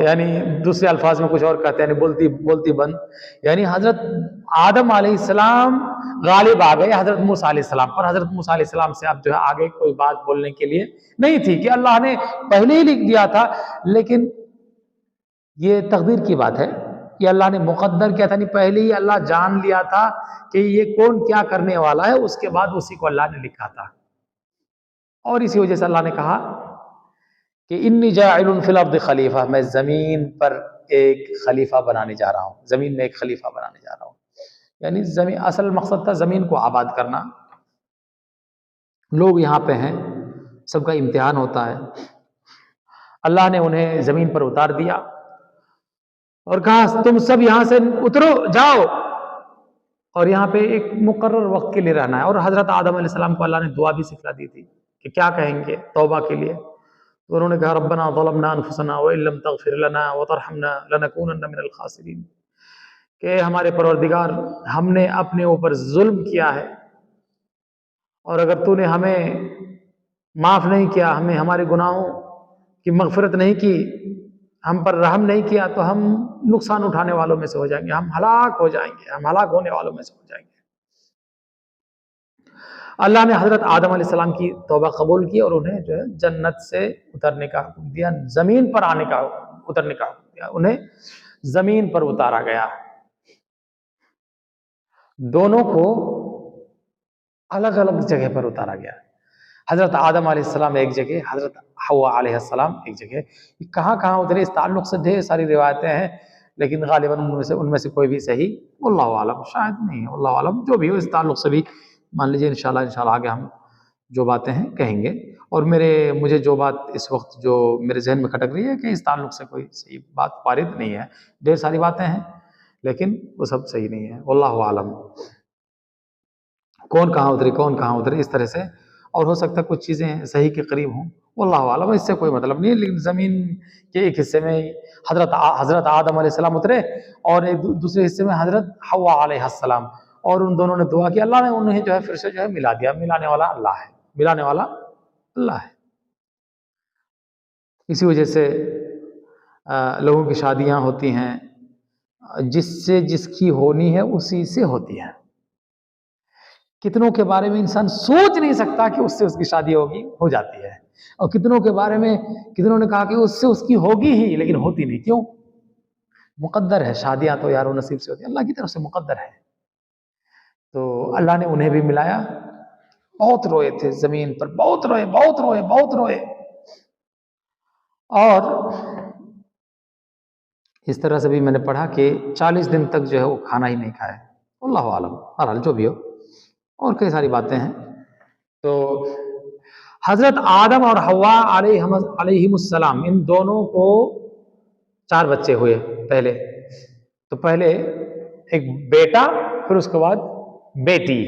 یعنی دوسرے الفاظ میں کچھ اور کہتے ہیں، بولتی بند۔ یعنی حضرت آدم علیہ السلام غالب آ گئے حضرت موسیٰ علیہ السلام پر۔ حضرت موسیٰ علیہ السلام سے اب جو ہے آگے کوئی بات بولنے کے لیے نہیں تھی کہ اللہ نے پہلے ہی لکھ دیا تھا، لیکن یہ تقدیر کی بات ہے، یہ اللہ نے مقدر کیا تھا، نہیں پہلے ہی اللہ جان لیا تھا کہ یہ کون کیا کرنے والا ہے، اس کے بعد اسی کو اللہ نے لکھا تھا۔ اور اسی وجہ سے اللہ نے کہا کہ انی جاعل فی الارض خلیفہ، میں زمین پر ایک خلیفہ بنانے جا رہا ہوں، زمین میں ایک خلیفہ بنانے جا رہا ہوں۔ یعنی زمین، اصل مقصد تھا زمین کو آباد کرنا۔ لوگ یہاں پہ ہیں، سب کا امتحان ہوتا ہے۔ اللہ نے انہیں زمین پر اتار دیا اور کہا تم سب یہاں سے اترو، جاؤ، اور یہاں پہ ایک مقرر وقت کے لیے رہنا ہے۔ اور حضرت آدم علیہ السلام کو اللہ نے دعا بھی سکھلا دی تھی کہ کیا کہیں گے توبہ کے لیے۔ تو انہوں نے کہا ربنا ظلمنا انفسنا وان لم تغفر لنا وترحمنا لنکونن من الخاسرین، کہ ہمارے پروردگار ہم نے اپنے اوپر ظلم کیا ہے، اور اگر تو نے ہمیں معاف نہیں کیا، ہمیں ہمارے گناہوں کی مغفرت نہیں کی، ہم پر رحم نہیں کیا، تو ہم نقصان اٹھانے والوں میں سے ہو جائیں گے، ہم ہلاک ہو جائیں گے، ہم ہلاک ہونے والوں میں سے ہو جائیں گے۔ اللہ نے حضرت آدم علیہ السلام کی توبہ قبول کی اور انہیں جو ہے جنت سے اترنے کا حکم دیا، زمین پر اترنے کا حکم دیا، انہیں زمین پر اتارا گیا۔ دونوں کو الگ الگ جگہ پر اتارا گیا۔ حضرت آدم علیہ السلام ایک جگہ، حضرت حوا علیہ السلام ایک جگہ. کہاں کہاں اترے اس تعلق سے ڈھیر ساری روایتیں ہیں، لیکن غالباً ان میں سے کوئی بھی صحیح واللہ عالم شاید نہیں ہے. واللہ عالم جو بھی ہو، اس تعلق سے بھی مان لیجیے انشاءاللہ آگے ہم جو باتیں ہیں کہیں گے. اور مجھے جو بات اس وقت جو میرے ذہن میں کھٹک رہی ہے کہ اس تعلق سے کوئی صحیح بات وارد نہیں ہے. ڈھیر ساری باتیں ہیں لیکن وہ سب صحیح نہیں ہے. واللہ عالم کون کہاں اتری اس طرح سے. اور ہو سکتا ہے کچھ چیزیں صحیح کے قریب ہوں، واللہ عالم، اس سے کوئی مطلب نہیں ہے. لیکن زمین کے ایک حصے میں حضرت آدم علیہ السلام اترے اور ایک دوسرے حصے میں حضرت حوا علیہ السلام، اور ان دونوں نے دعا کی، اللہ نے انہیں جو ہے پھر سے جو ہے ملا دیا. ملانے والا اللہ ہے، ملانے والا اللہ ہے. اسی وجہ سے لوگوں کی شادیاں ہوتی ہیں، جس کی ہونی ہے اسی سے ہوتی ہے. کتنوں کے بارے میں انسان سوچ نہیں سکتا کہ اس سے اس کی شادی ہو جاتی ہے، اور کتنوں کے بارے میں کتنوں نے کہا کہ اس سے اس کی ہوگی ہی لیکن ہوتی نہیں. کیوں؟ مقدر ہے. شادیاں تو یار و نصیب سے ہوتی ہیں، اللہ کی طرف سے مقدر ہے. تو اللہ نے انہیں بھی ملایا. بہت روئے تھے زمین پر، بہت روئے. اور اس طرح سے بھی میں نے پڑھا کہ 40 دن تک جو ہے وہ کھانا ہی نہیں کھائے. اللہ عالم، بہرحال جو بھی ہو. اور کئی ساری باتیں ہیں. تو حضرت آدم اور حوا علیہم السلام، ان دونوں کو 4 بچے ہوئے. پہلے ایک بیٹا، پھر اس کے بعد بیٹی.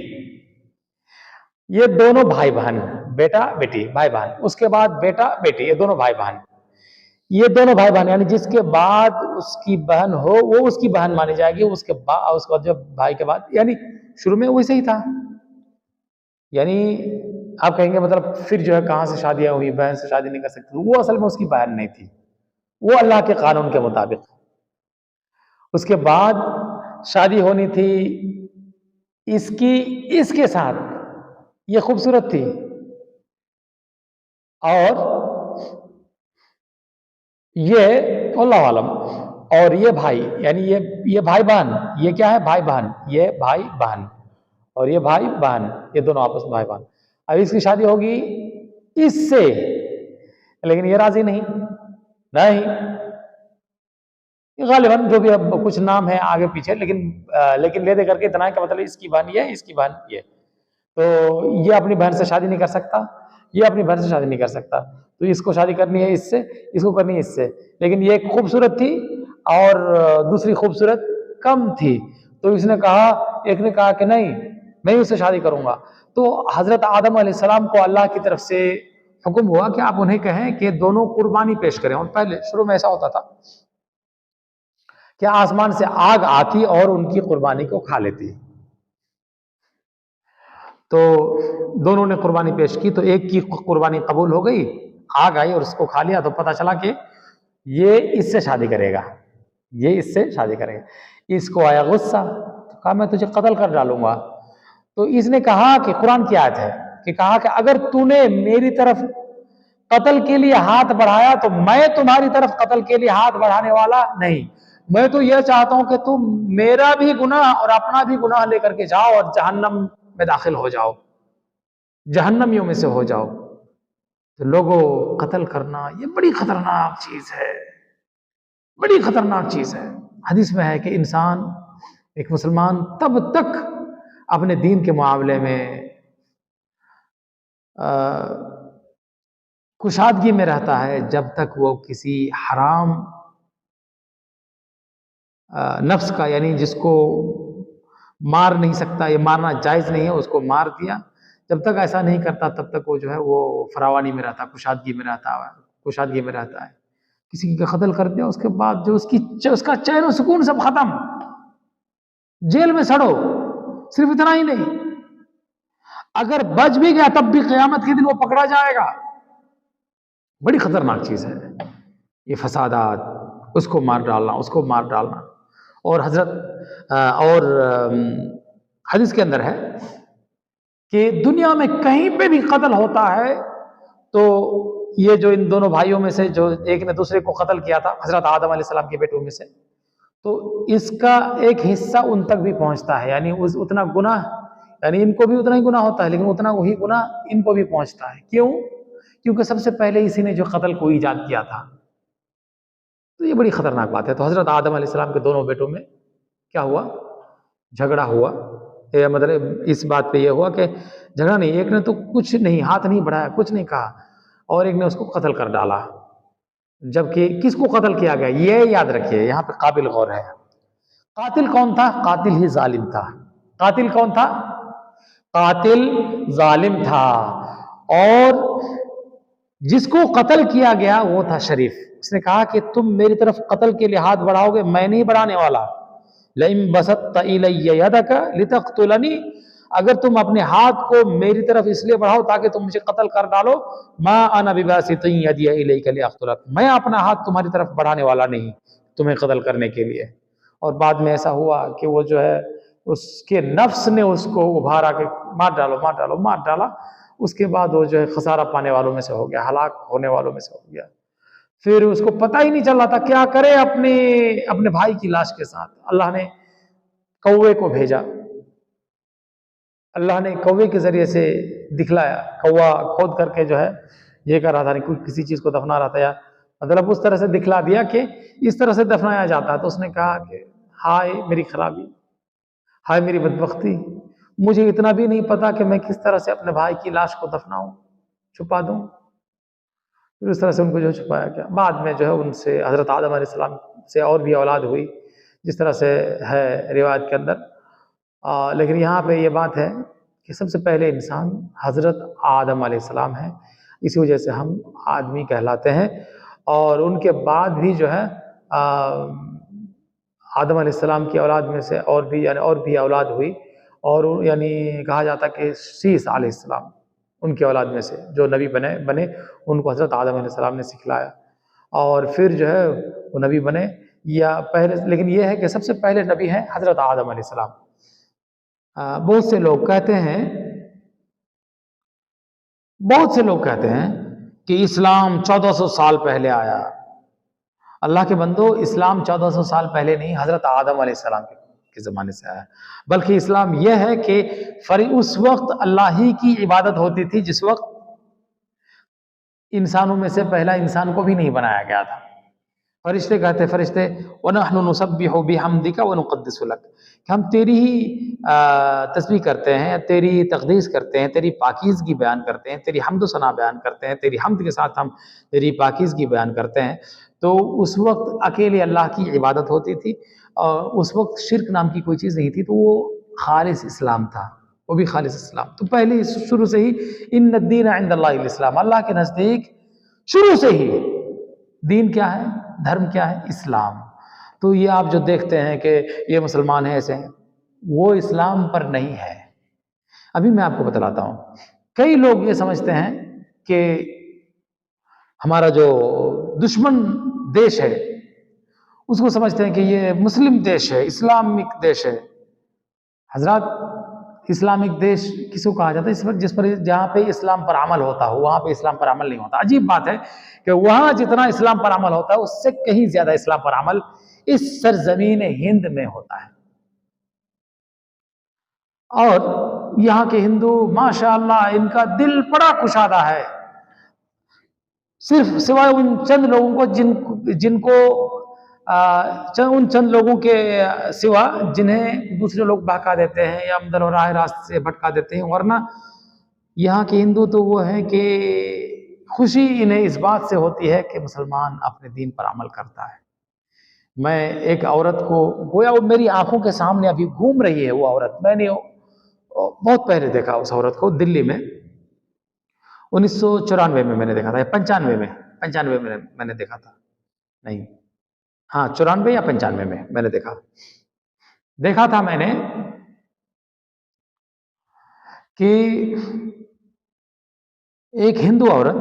یہ دونوں بھائی بہن، بیٹا بیٹی بھائی بہن. اس کے بعد بیٹا بیٹی، یہ دونوں بھائی بہن. یہ دونوں بھائی بہن یعنی جس کے بعد اس کی بہن ہو وہ اس کی بہن مانی جائے گی. اس کے بعد جو بھائی کے بعد، یعنی شروع میں ویسے ہی تھا. یعنی آپ کہیں گے مطلب پھر جو ہے کہاں سے شادیاں ہوئی، بہن سے شادی نہیں کر سکتی. وہ اصل میں اس کی بہن نہیں تھی، وہ اللہ کے قانون کے مطابق. اس کے بعد شادی ہونی تھی اس کے ساتھ. یہ خوبصورت تھی. اور یہ اللہ عالم. اور یہ بھائی یعنی یہ بھائی بہن، یہ کیا ہے؟ بھائی بہن. یہ بھائی بہن اور یہ بھائی بہن، یہ دونوں آپس میں بھائی بہن. اب اس کی شادی ہوگی اس سے، لیکن یہ راضی نہیں. غالباً جو بھی اب کچھ نام ہے آگے پیچھے، لیکن لے دے کر کے اتنا ہے کہ مطلب اس کی بہن یہ، اس کی بہن یہ. تو یہ اپنی بہن سے شادی نہیں کر سکتا، یہ اپنی بہن سے شادی نہیں کر سکتا. تو اس کو شادی کرنی ہے اس سے، اس کو کرنی ہے اس سے. لیکن یہ ایک خوبصورت تھی اور دوسری خوبصورت کم تھی. تو اس نے کہا، ایک نے کہا کہ نہیں میں اس سے شادی کروں گا. تو حضرت آدم علیہ السلام کو اللہ کی طرف سے حکم ہوا کہ آپ انہیں کہیں کہ دونوں قربانی پیش کریں. اور پہلے شروع میں ایسا ہوتا تھا کہ آسمان سے آگ آتی اور ان کی قربانی کو کھا لیتی. تو دونوں نے قربانی پیش کی، تو ایک کی قربانی قبول ہو گئی، آگ آئی اور اس کو کھا لیا. تو پتہ چلا کہ یہ اس سے شادی کرے گا، یہ اس سے شادی کرے گا. اس کو آیا غصہ، کہا میں تجھے قتل کر ڈالوں گا. تو اس نے کہا کہ قرآن کی آیت ہے کہ کہا کہ اگر تو نے میری طرف قتل کے لیے ہاتھ بڑھایا تو میں تمہاری طرف قتل کے لیے ہاتھ بڑھانے والا نہیں. میں تو یہ چاہتا ہوں کہ تم میرا بھی گناہ اور اپنا بھی گناہ لے کر کے جاؤ اور جہنم میں داخل ہو جاؤ، جہنمیوں میں سے ہو جاؤ. تو لوگوں، قتل کرنا یہ بڑی خطرناک چیز ہے، بڑی خطرناک چیز ہے. حدیث میں ہے کہ انسان، ایک مسلمان تب تک اپنے دین کے معاملے میں کشادگی میں رہتا ہے جب تک وہ کسی حرام نفس کا، یعنی جس کو مار نہیں سکتا، یہ مارنا جائز نہیں ہے، اس کو مار دیا. جب تک ایسا نہیں کرتا تب تک وہ جو ہے وہ فراوانی میں رہتا، کشادگی میں رہتا ہے. کسی کا قتل کر دیا، اس کے بعد جو اس کا چین و سکون سب ختم. جیل میں سڑو. صرف اتنا ہی نہیں، اگر بچ بھی گیا تب بھی قیامت کے دن وہ پکڑا جائے گا. بڑی خطرناک چیز ہے یہ فسادات، اس کو مار ڈالنا. اور حدیث کے اندر ہے کہ دنیا میں کہیں پہ بھی قتل ہوتا ہے تو یہ جو ان دونوں بھائیوں میں سے جو ایک نے دوسرے کو قتل کیا تھا، حضرت آدم علیہ السلام کے بیٹوں میں سے، تو اس کا ایک حصہ ان تک بھی پہنچتا ہے. یعنی اتنا گناہ یعنی ان کو بھی اتنا ہی گناہ ہوتا ہے، لیکن اتنا وہی گناہ ان کو بھی پہنچتا ہے. کیوں؟ کیونکہ سب سے پہلے اسی نے جو قتل کو ایجاد کیا تھا. تو یہ بڑی خطرناک بات ہے. تو حضرت آدم علیہ السلام کے دونوں بیٹوں میں کیا ہوا؟ جھگڑا ہوا. یہ مطلب اس بات پہ یہ ہوا کہ جھگڑا نہیں، ایک نے تو کچھ نہیں، ہاتھ نہیں بڑھایا، کچھ نہیں کہا، اور ایک نے اس کو قتل کر ڈالا. جبکہ کس کو قتل کیا گیا یہ یاد رکھیے، یہاں پہ قابل غور ہے. قاتل کون تھا؟ قاتل ہی ظالم تھا. قاتل کون تھا؟ قاتل ظالم تھا. اور جس کو قتل کیا گیا وہ تھا شریف. اس نے کہا کہ تم میری طرف قتل کے لیے ہاتھ بڑھاؤ گے، میں نہیں بڑھانے والا. لئن بسطت الی یدک لتقتلنی، اگر تم اپنے ہاتھ کو میری طرف اس لیے بڑھاؤ تاکہ تم مجھے قتل کر ڈالو، ما انا بباسط یدی الیک لاقتلک، میں اپنا ہاتھ تمہاری طرف بڑھانے والا نہیں تمہیں قتل کرنے کے لیے. اور بعد میں ایسا ہوا کہ وہ جو ہے اس کے نفس نے اس کو ابھارا کہ مار ڈالو مار ڈالو مار ڈالا. اس کے بعد وہ جو ہے خسارہ پانے والوں میں سے ہو گیا، ہلاک ہونے والوں میں سے ہو گیا. پھر اس کو پتہ ہی نہیں چل رہا تھا کیا کرے اپنے بھائی کی لاش کے ساتھ. اللہ نے کوے کو بھیجا، اللہ نے کوے کے ذریعے سے دکھلایا. کوا کھود کر کے جو ہے یہ کر رہا تھا، نہیں کوئی کسی چیز کو دفنا رہا تھا، یا مطلب اس طرح سے دکھلا دیا کہ اس طرح سے دفنایا جاتا ہے. تو اس نے کہا کہ ہائے میری خرابی، ہائے میری بدبختی، مجھے اتنا بھی نہیں پتا کہ میں کس طرح سے اپنے بھائی کی لاش کو دفناؤں، چھپا دوں. پھر اس طرح سے ان کو جو چھپایا گیا. بعد میں جو ہے ان سے حضرت آدم علیہ السلام سے اور بھی اولاد ہوئی، جس طرح سے ہے روایت کے اندر. لیکن یہاں پہ یہ بات ہے کہ سب سے پہلے انسان حضرت آدم علیہ السلام ہے، اسی وجہ سے ہم آدمی کہلاتے ہیں. اور ان کے بعد بھی جو ہے آدم علیہ السلام کی اولاد میں سے اور بھی اولاد ہوئی. اور یعنی کہا جاتا کہ شیس علیہ السلام ان کی اولاد میں سے جو نبی بنے ان کو حضرت آدم علیہ السلام نے سکھلایا، اور پھر جو ہے وہ نبی بنے. یا پہلے، لیکن یہ ہے کہ سب سے پہلے نبی ہیں حضرت آدم علیہ السلام. بہت سے لوگ کہتے ہیں کہ اسلام 1400 سال پہلے آیا. اللہ کے بندو، اسلام 1400 سال پہلے نہیں، حضرت آدم علیہ السلام کے زمانے سے آیا. بلکہ اسلام یہ ہے کہ اس وقت اللہ ہی کی عبادت ہوتی تھی جس وقت انسانوں میں سے پہلا انسان کو بھی نہیں بنایا گیا تھا. فرشتے کہتے وَنَحْنُ نُسَبِّحُ بِحَمْدِكَ وَنُقَدِّسُ لَكَ، کہ ہم تیری ہی تسبیح کرتے ہیں، تیری تقدیس کرتے ہیں، تیری پاکیزگی بیان کرتے ہیں، تیری حمد و ثنا بیان کرتے ہیں، تیری حمد کے ساتھ ہم تیری پاکیزگی بیان کرتے ہیں. تو اس وقت اکیلے اللہ کی عبادت ہوتی تھی، اور اس وقت شرک نام کی کوئی چیز نہیں تھی. تو وہ خالص اسلام تھا، وہ بھی خالص اسلام. تو پہلے شروع سے ہی ان الدین عند اللہ الاسلام، اللہ کے نزدیک شروع سے ہی دین کیا ہے، دھرم کیا ہے، اسلام. تو یہ آپ جو دیکھتے ہیں کہ یہ مسلمان ہیں ایسے ہیں، وہ اسلام پر نہیں ہے. ابھی میں آپ کو بتلاتا ہوں. کئی لوگ یہ سمجھتے ہیں کہ ہمارا جو دشمن دیش ہے اس کو سمجھتے ہیں کہ یہ مسلم دیش ہے، اسلامک دیش ہے. حضرات، اسلامک دیش کس کو کہا جاتا ہے؟ جہاں پہ اسلام پر عمل ہوتا ہو وہاں پہ اسلام پر عمل نہیں ہوتا. عجیب بات ہے کہ وہاں جتنا اسلام پر عمل ہوتا ہے اس سے کہیں زیادہ اسلام پر عمل اس سرزمین ہند میں ہوتا ہے. اور یہاں کے ہندو ماشاءاللہ ان کا دل بڑا کشادہ ہے، صرف سوائے ان چند لوگوں کو جن کو ان چند لوگوں کے سوا جنہیں دوسرے لوگ بہکا دیتے ہیں یا عمدن و راہ راست سے بھٹکا دیتے ہیں. ورنہ یہاں کے ہندو تو وہ ہیں کہ خوشی انہیں اس بات سے ہوتی ہے کہ مسلمان اپنے دین پر عمل کرتا ہے. میں ایک عورت کو گویا وہ میری آنکھوں کے سامنے ابھی گھوم رہی ہے. وہ عورت میں نے بہت پہلے دیکھا اس عورت کو دلی میں، 1994 میں میں نے دیکھا تھا، 95 میں میں نے دیکھا تھا. نہیں، ہاں 94 یا 95 میں نے دیکھا تھا میں نے کہ ایک ہندو عورت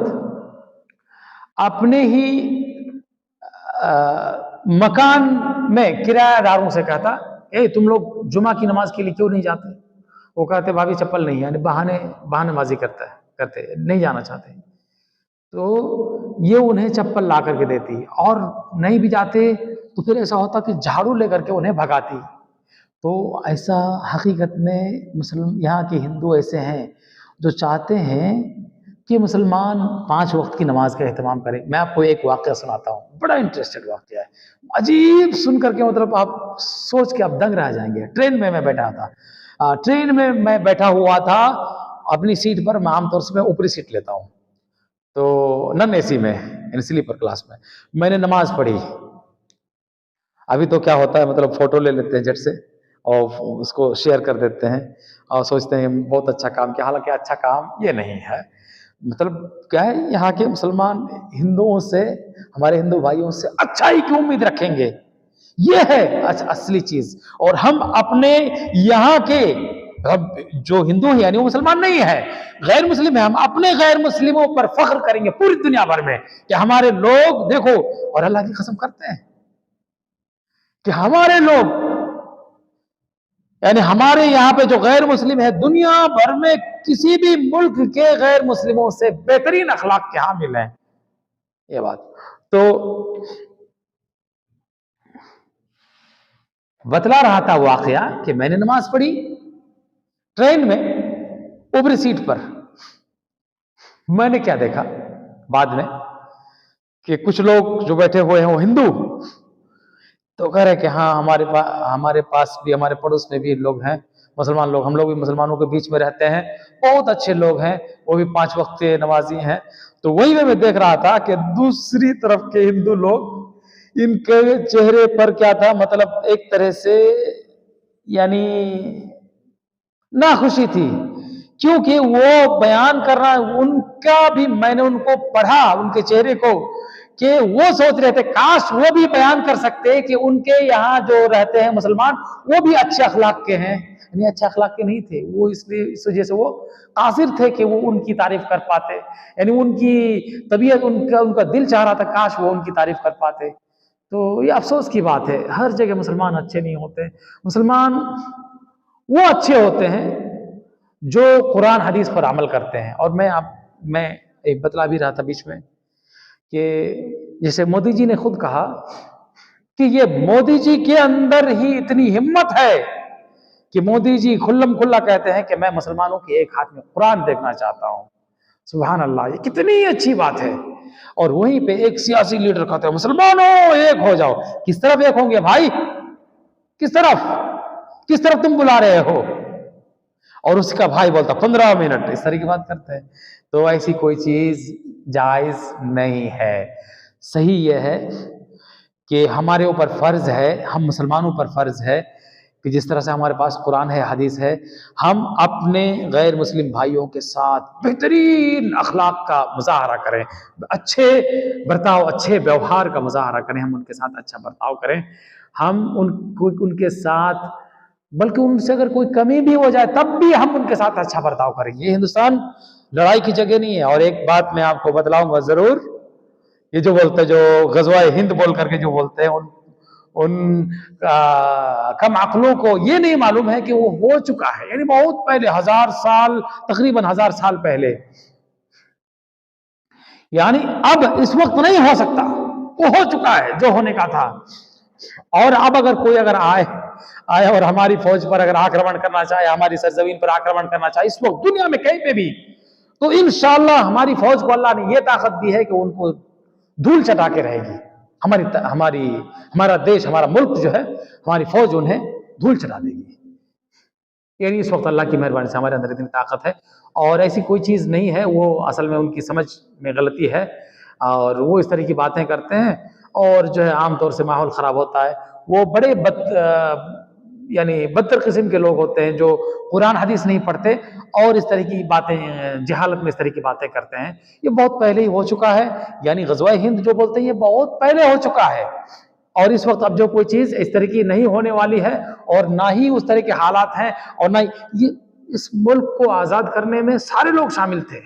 اپنے ہی مکان میں کرایہ داروں سے کہتا تم لوگ جمعہ کی نماز کے لیے کیوں نہیں جاتے؟ وہ کہتے بھابھی چپل نہیں ہے، یعنی بہانے بازی کرتے نہیں جانا چاہتے. تو یہ انہیں چپل لا کر کے دیتی، اور نہیں بھی جاتے تو پھر ایسا ہوتا کہ جھاڑو لے کر کے انہیں بھگاتی. تو ایسا حقیقت میں یہاں کے ہندو ایسے ہیں جو چاہتے ہیں کہ مسلمان 5 وقت کی نماز کا اہتمام کریں. میں آپ کو ایک واقعہ سناتا ہوں, بڑا انٹرسٹڈ واقعہ ہے, عجیب سن کر کے مطلب آپ سوچ کے آپ دنگ رہ جائیں گے. ٹرین میں میں بیٹھا تھا, ٹرین میں میں بیٹھا ہوا تھا اپنی سیٹ پر. میں عام طور سے میں اوپری سیٹ لیتا ہوں, تو نن اے سی میں یعنی سلیپر کلاس میں. میں نے نماز پڑھی. ابھی تو کیا ہوتا ہے مطلب فوٹو لے لیتے ہیں جٹ سے اور اس کو شیئر کر دیتے ہیں اور سوچتے ہیں بہت اچھا کام کیا, حالانکہ اچھا کام یہ نہیں ہے. مطلب کیا ہے, یہاں کے مسلمان ہندوؤں سے, ہمارے ہندو بھائیوں سے اچھائی کی امید رکھیں گے, یہ ہے اصلی چیز. اور ہم اپنے یہاں کے جو ہندو ہیں یعنی وہ مسلمان نہیں ہے, غیر مسلم ہیں, ہم اپنے غیر مسلموں پر فخر کریں گے پوری دنیا بھر میں کہ ہمارے لوگ دیکھو, اور اللہ کی قسم کرتے ہیں کہ ہمارے لوگ یعنی ہمارے یہاں پہ جو غیر مسلم ہے دنیا بھر میں کسی بھی ملک کے غیر مسلموں سے بہترین اخلاق کے حامل ہیں. یہ بات تو بتلا رہا تھا واقعہ کہ میں نے نماز پڑھی ٹرین میں اوپری سیٹ پر. میں نے کیا دیکھا بعد میں کہ کچھ لوگ جو بیٹھے ہوئے ہیں وہ ہندو, تو کہہ رہے کہ ہاں ہمارے پاس بھی, ہمارے پڑوس میں بھی لوگ ہیں مسلمان لوگ, ہم لوگ بھی مسلمانوں کے بیچ میں رہتے ہیں, بہت اچھے لوگ ہیں, وہ بھی 5 وقت کے نمازی ہیں. تو وہی میں دیکھ رہا تھا کہ دوسری طرف کے ہندو لوگ, ان کے چہرے پر کیا تھا, مطلب ایک طرح سے یعنی ناخوشی تھی, کیونکہ وہ بیان کر رہا ہے ان کا بھی, میں نے ان کو پڑھا ان کے چہرے کو کہ وہ سوچ رہے تھے کاش وہ بھی بیان کر سکتے کہ ان کے یہاں جو رہتے ہیں مسلمان وہ بھی اچھے اخلاق کے ہیں. یعنی اچھے اخلاق کے نہیں تھے وہ, اس لیے اس وجہ سے وہ قاصر تھے کہ وہ ان کی تعریف کر پاتے, یعنی ان کی طبیعت, ان کا دل چاہ رہا تھا کاش وہ ان کی تعریف کر پاتے. تو یہ افسوس کی بات ہے, ہر جگہ مسلمان اچھے نہیں ہوتے. مسلمان وہ اچھے ہوتے ہیں جو قرآن حدیث پر عمل کرتے ہیں. اور میں ایک بتلا بھی رہا تھا بیچ میں کہ جیسے مودی جی نے خود کہا کہ یہ مودی جی کے اندر ہی اتنی ہمت ہے کہ مودی جی کھلم کھلا کہتے ہیں کہ میں مسلمانوں کے ایک ہاتھ میں قرآن دیکھنا چاہتا ہوں. سبحان اللہ, یہ کتنی اچھی بات ہے. اور وہیں پہ ایک سیاسی لیڈر کہتے ہیں مسلمانوں ایک ہو جاؤ. کس طرف ایک ہوں گے بھائی, کس طرف تم بلا رہے ہو؟ اور اس کا بھائی بولتا 15 منٹ, اس طرح کی بات کرتے ہیں. تو ایسی کوئی چیز جائز نہیں ہے. صحیح یہ ہے کہ ہمارے اوپر فرض ہے, ہم مسلمانوں پر فرض ہے کہ جس طرح سے ہمارے پاس قرآن ہے, حدیث ہے, ہم اپنے غیر مسلم بھائیوں کے ساتھ بہترین اخلاق کا مظاہرہ کریں, اچھے برتاؤ, اچھے ویوہار کا مظاہرہ کریں, ہم ان کے ساتھ اچھا برتاؤ کریں. ہم ان کے ساتھ, بلکہ ان سے اگر کوئی کمی بھی ہو جائے تب بھی ہم ان کے ساتھ اچھا برتاؤ کریں گے. یہ ہندوستان لڑائی کی جگہ نہیں ہے. اور ایک بات میں آپ کو بتلاؤں گا ضرور, یہ جو بولتے جو غزوہ ہند بول کر کے جو بولتے ہیں, ان کم عقلوں کو یہ نہیں معلوم ہے کہ وہ ہو چکا ہے, یعنی بہت پہلے, 1000 سال, تقریباً 1000 سال پہلے. یعنی اب اس وقت نہیں ہو سکتا, وہ ہو چکا ہے جو ہونے کا تھا. اور اب اگر کوئی آئے اور ہماری فوج پر اگر آکرمن کرنا چاہے, ہماری سرزمین پر آکرمن کرنا چاہے اس وقت دنیا میں کہیں پہ بھی, تو انشاءاللہ ہماری فوج کو اللہ نے یہ طاقت دی ہے کہ ان کو دھول چٹا کے رہے گی. ہمارا دیش, ہمارا ملک جو ہے, ہماری فوج انہیں دھول چٹا دے گی. یعنی اس وقت اللہ کی مہربانی سے ہمارے اندر اتنی طاقت ہے, اور ایسی کوئی چیز نہیں ہے. وہ اصل میں ان کی سمجھ میں غلطی ہے, اور وہ اس طرح کی باتیں کرتے ہیں, اور جو ہے عام طور سے ماحول خراب ہوتا ہے. وہ بڑے یعنی بدتر قسم کے لوگ ہوتے ہیں جو قرآن حدیث نہیں پڑھتے اور اس طرح کی باتیں, جہالت میں اس طرح کی باتیں کرتے ہیں. یہ بہت پہلے ہی ہو چکا ہے, یعنی غزوہ ہند جو بولتے ہیں یہ بہت پہلے ہو چکا ہے, اور اس وقت اب جو کوئی چیز اس طرح کی نہیں ہونے والی ہے, اور نہ ہی اس طرح کے حالات ہیں, اور نہ یہ اس ملک کو آزاد کرنے میں سارے لوگ شامل تھے.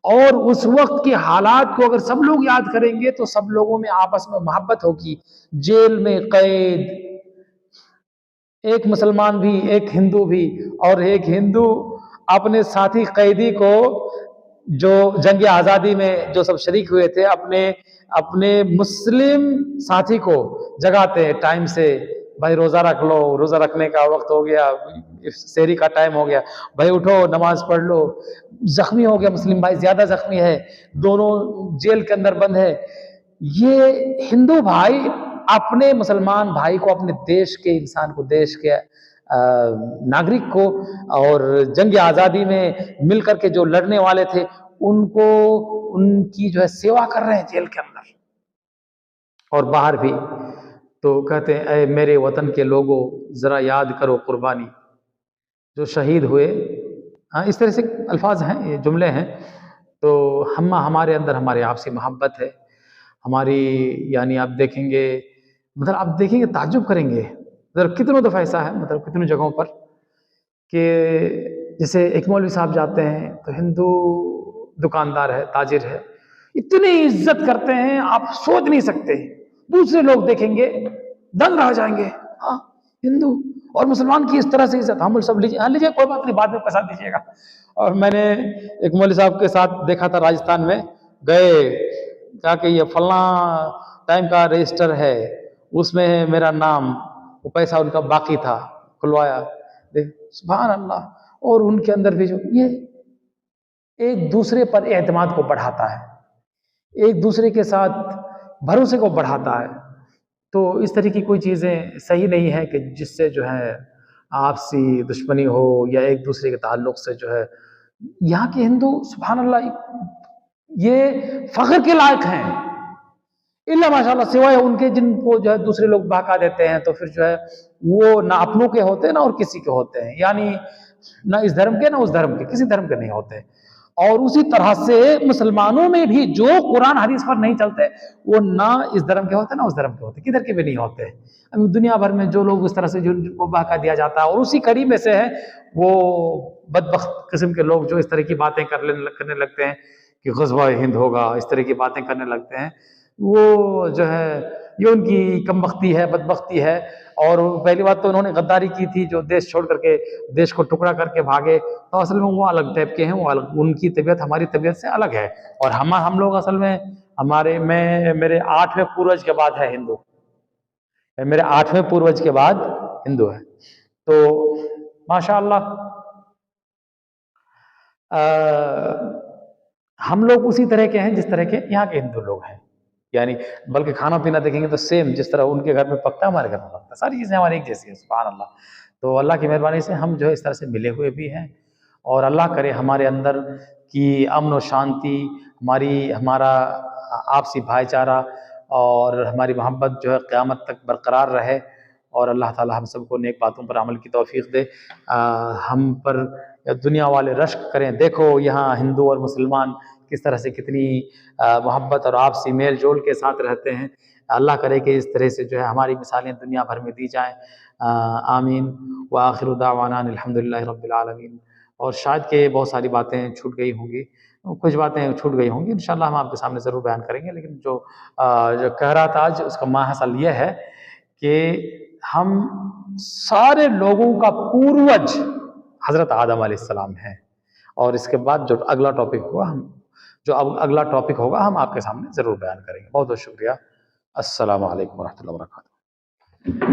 اور اس وقت کے حالات کو اگر سب لوگ یاد کریں گے تو سب لوگوں میں آپس میں محبت ہوگی. جیل میں قید, ایک مسلمان بھی, ایک ہندو بھی, اور ایک ہندو اپنے ساتھی قیدی کو, جو جنگ آزادی میں جو سب شریک ہوئے تھے, اپنے مسلم ساتھی کو جگاتے ہیں ٹائم سے بھائی روزہ رکھ لو، روزہ رکھنے کا وقت ہو گیا، سحری کا ٹائم ہو گیا، بھائی اٹھو نماز پڑھ لو۔ زخمی ہو گیا مسلم بھائی، زیادہ زخمی ہے، دونوں جیل کے اندر بند ہے، یہ ہندو بھائی اپنے مسلمان بھائی کو، اپنے دیش کے انسان کو، دیش کے ناگرک کو، اور جنگ آزادی میں مل کر کے جو لڑنے والے تھے ان کو، ان کی جو ہے سیوا کر رہے ہیں جیل کے اندر اور باہر بھی۔ تو کہتے ہیں اے میرے وطن کے لوگوں ذرا یاد کرو قربانی جو شہید ہوئے۔ ہاں اس طرح سے الفاظ ہیں، یہ جملے ہیں۔ تو ہمارے اندر ہماری آپسی محبت ہے ہماری، یعنی آپ دیکھیں گے، مطلب آپ دیکھیں گے تعجب کریں گے، مطلب کتنوں دفعہ ایسا ہے، مطلب کتنی جگہوں پر کہ جیسے ایک مولوی صاحب جاتے ہیں تو ہندو دکاندار ہے، تاجر ہے، اتنی عزت کرتے ہیں آپ سوچ نہیں سکتے، دوسرے لوگ دیکھیں گے دنگ رہ جائیں گے، ہاں ہندو اور مسلمان کی اس طرح سے عزت، ہم سب لیجیے، ہاں لیجیے کوئی بات نہیں، بعد میں پیسہ دیجیے گا۔ اور میں نے ایک مولوی صاحب کے ساتھ دیکھا تھا راجستھان میں، گئے کہا کہ یہ فلاں ٹائم کا رجسٹر ہے، اس میں ہے میرا نام، وہ پیسہ ان کا باقی تھا، کھلوایا، دیکھ سبحان اللہ۔ اور ان کے اندر بھی جو یہ ایک دوسرے پر اعتماد کو بڑھاتا ہے، ایک دوسرے کے ساتھ بھروسے کو بڑھاتا ہے۔ تو اس طرح کی کوئی چیزیں صحیح نہیں ہے کہ جس سے جو ہے آپسی دشمنی ہو یا ایک دوسرے کے تعلق سے جو ہے۔ یہاں کے ہندو سبحان اللہ یہ فخر کے لائق ہیں، اللہ ماشاء اللہ، سوائے ان کے جن کو جو ہے دوسرے لوگ بہکا دیتے ہیں، تو پھر جو ہے وہ نہ اپنوں کے ہوتے ہیں نہ اور کسی کے ہوتے ہیں، یعنی نہ اس دھرم کے نہ اس دھرم کے، کسی دھرم کے نہیں ہوتے۔ اور اسی طرح سے مسلمانوں میں بھی جو قرآن حدیث پر نہیں چلتے وہ نہ اس دھرم کے ہوتے نہ اس دھرم کے ہوتے، کدھر کے بھی نہیں ہوتے۔ ابھی دنیا بھر میں جو لوگ اس طرح سے جن کو بہکا دیا جاتا ہے، اور اسی کڑی میں سے ہے وہ بدبخت قسم کے لوگ جو اس طرح کی باتیں کرنے لگتے ہیں کہ غزوہ ہند ہوگا، اس طرح کی باتیں کرنے لگتے ہیں، وہ جو ہے یہ ان کی کم بختی ہے، بدبختی ہے۔ اور پہلی بات تو انہوں نے غداری کی تھی، جو دیش چھوڑ کر کے دیش کو ٹکڑا کر کے بھاگے، تو اصل میں وہ الگ ٹائپ کے ہیں، وہ الگ، ان کی طبیعت ہماری طبیعت سے الگ ہے۔ اور ہم لوگ اصل میں میرے 8ویں پوروج کے بعد ہے ہندو، میرے 8ویں پوروج کے بعد ہندو ہے۔ تو ماشاء اللہ ہم لوگ اسی طرح کے ہیں جس طرح کے یہاں کے ہندو لوگ ہیں، یعنی بلکہ کھانا پینا دیکھیں گے تو سیم جس طرح ان کے گھر میں پکتا ہے ہمارے گھر میں پکتا ہے، ساری چیزیں ہماری ایک جیسی ہیں، سبحان اللہ۔ تو اللہ کی مہربانی سے ہم جو ہے اس طرح سے ملے ہوئے بھی ہیں، اور اللہ کرے ہمارے اندر کی امن و شانتی، ہمارا آپسی بھائی چارہ اور ہماری محبت جو ہے قیامت تک برقرار رہے، اور اللہ تعالی ہم سب کو نیک باتوں پر عمل کی توفیق دے۔ ہم پر دنیا والے رشک کریں، دیکھو یہاں ہندو اور مسلمان کس طرح سے کتنی محبت اور آپسی میل جول کے ساتھ رہتے ہیں۔ اللہ کرے کہ اس طرح سے جو ہے ہماری مثالیں دنیا بھر میں دی جائیں، آمین۔ وآخر دعوانا الحمدللہ رب العالمین۔ اور شاید کہ بہت ساری باتیں چھوٹ گئی ہوں گی، کچھ باتیں چھوٹ گئی ہوں گی، انشاءاللہ ہم آپ کے سامنے ضرور بیان کریں گے، لیکن جو کہہ رہا تھا آج اس کا ماحصل یہ ہے کہ ہم سارے لوگوں کا پوروج حضرت آدم علیہ السلام ہیں، اور اس کے بعد جو اگلا ٹاپک ہوگا ہم آپ کے سامنے ضرور بیان کریں گے۔ بہت بہت شکریہ۔ السلام علیکم ورحمۃ اللہ وبرکاتہ۔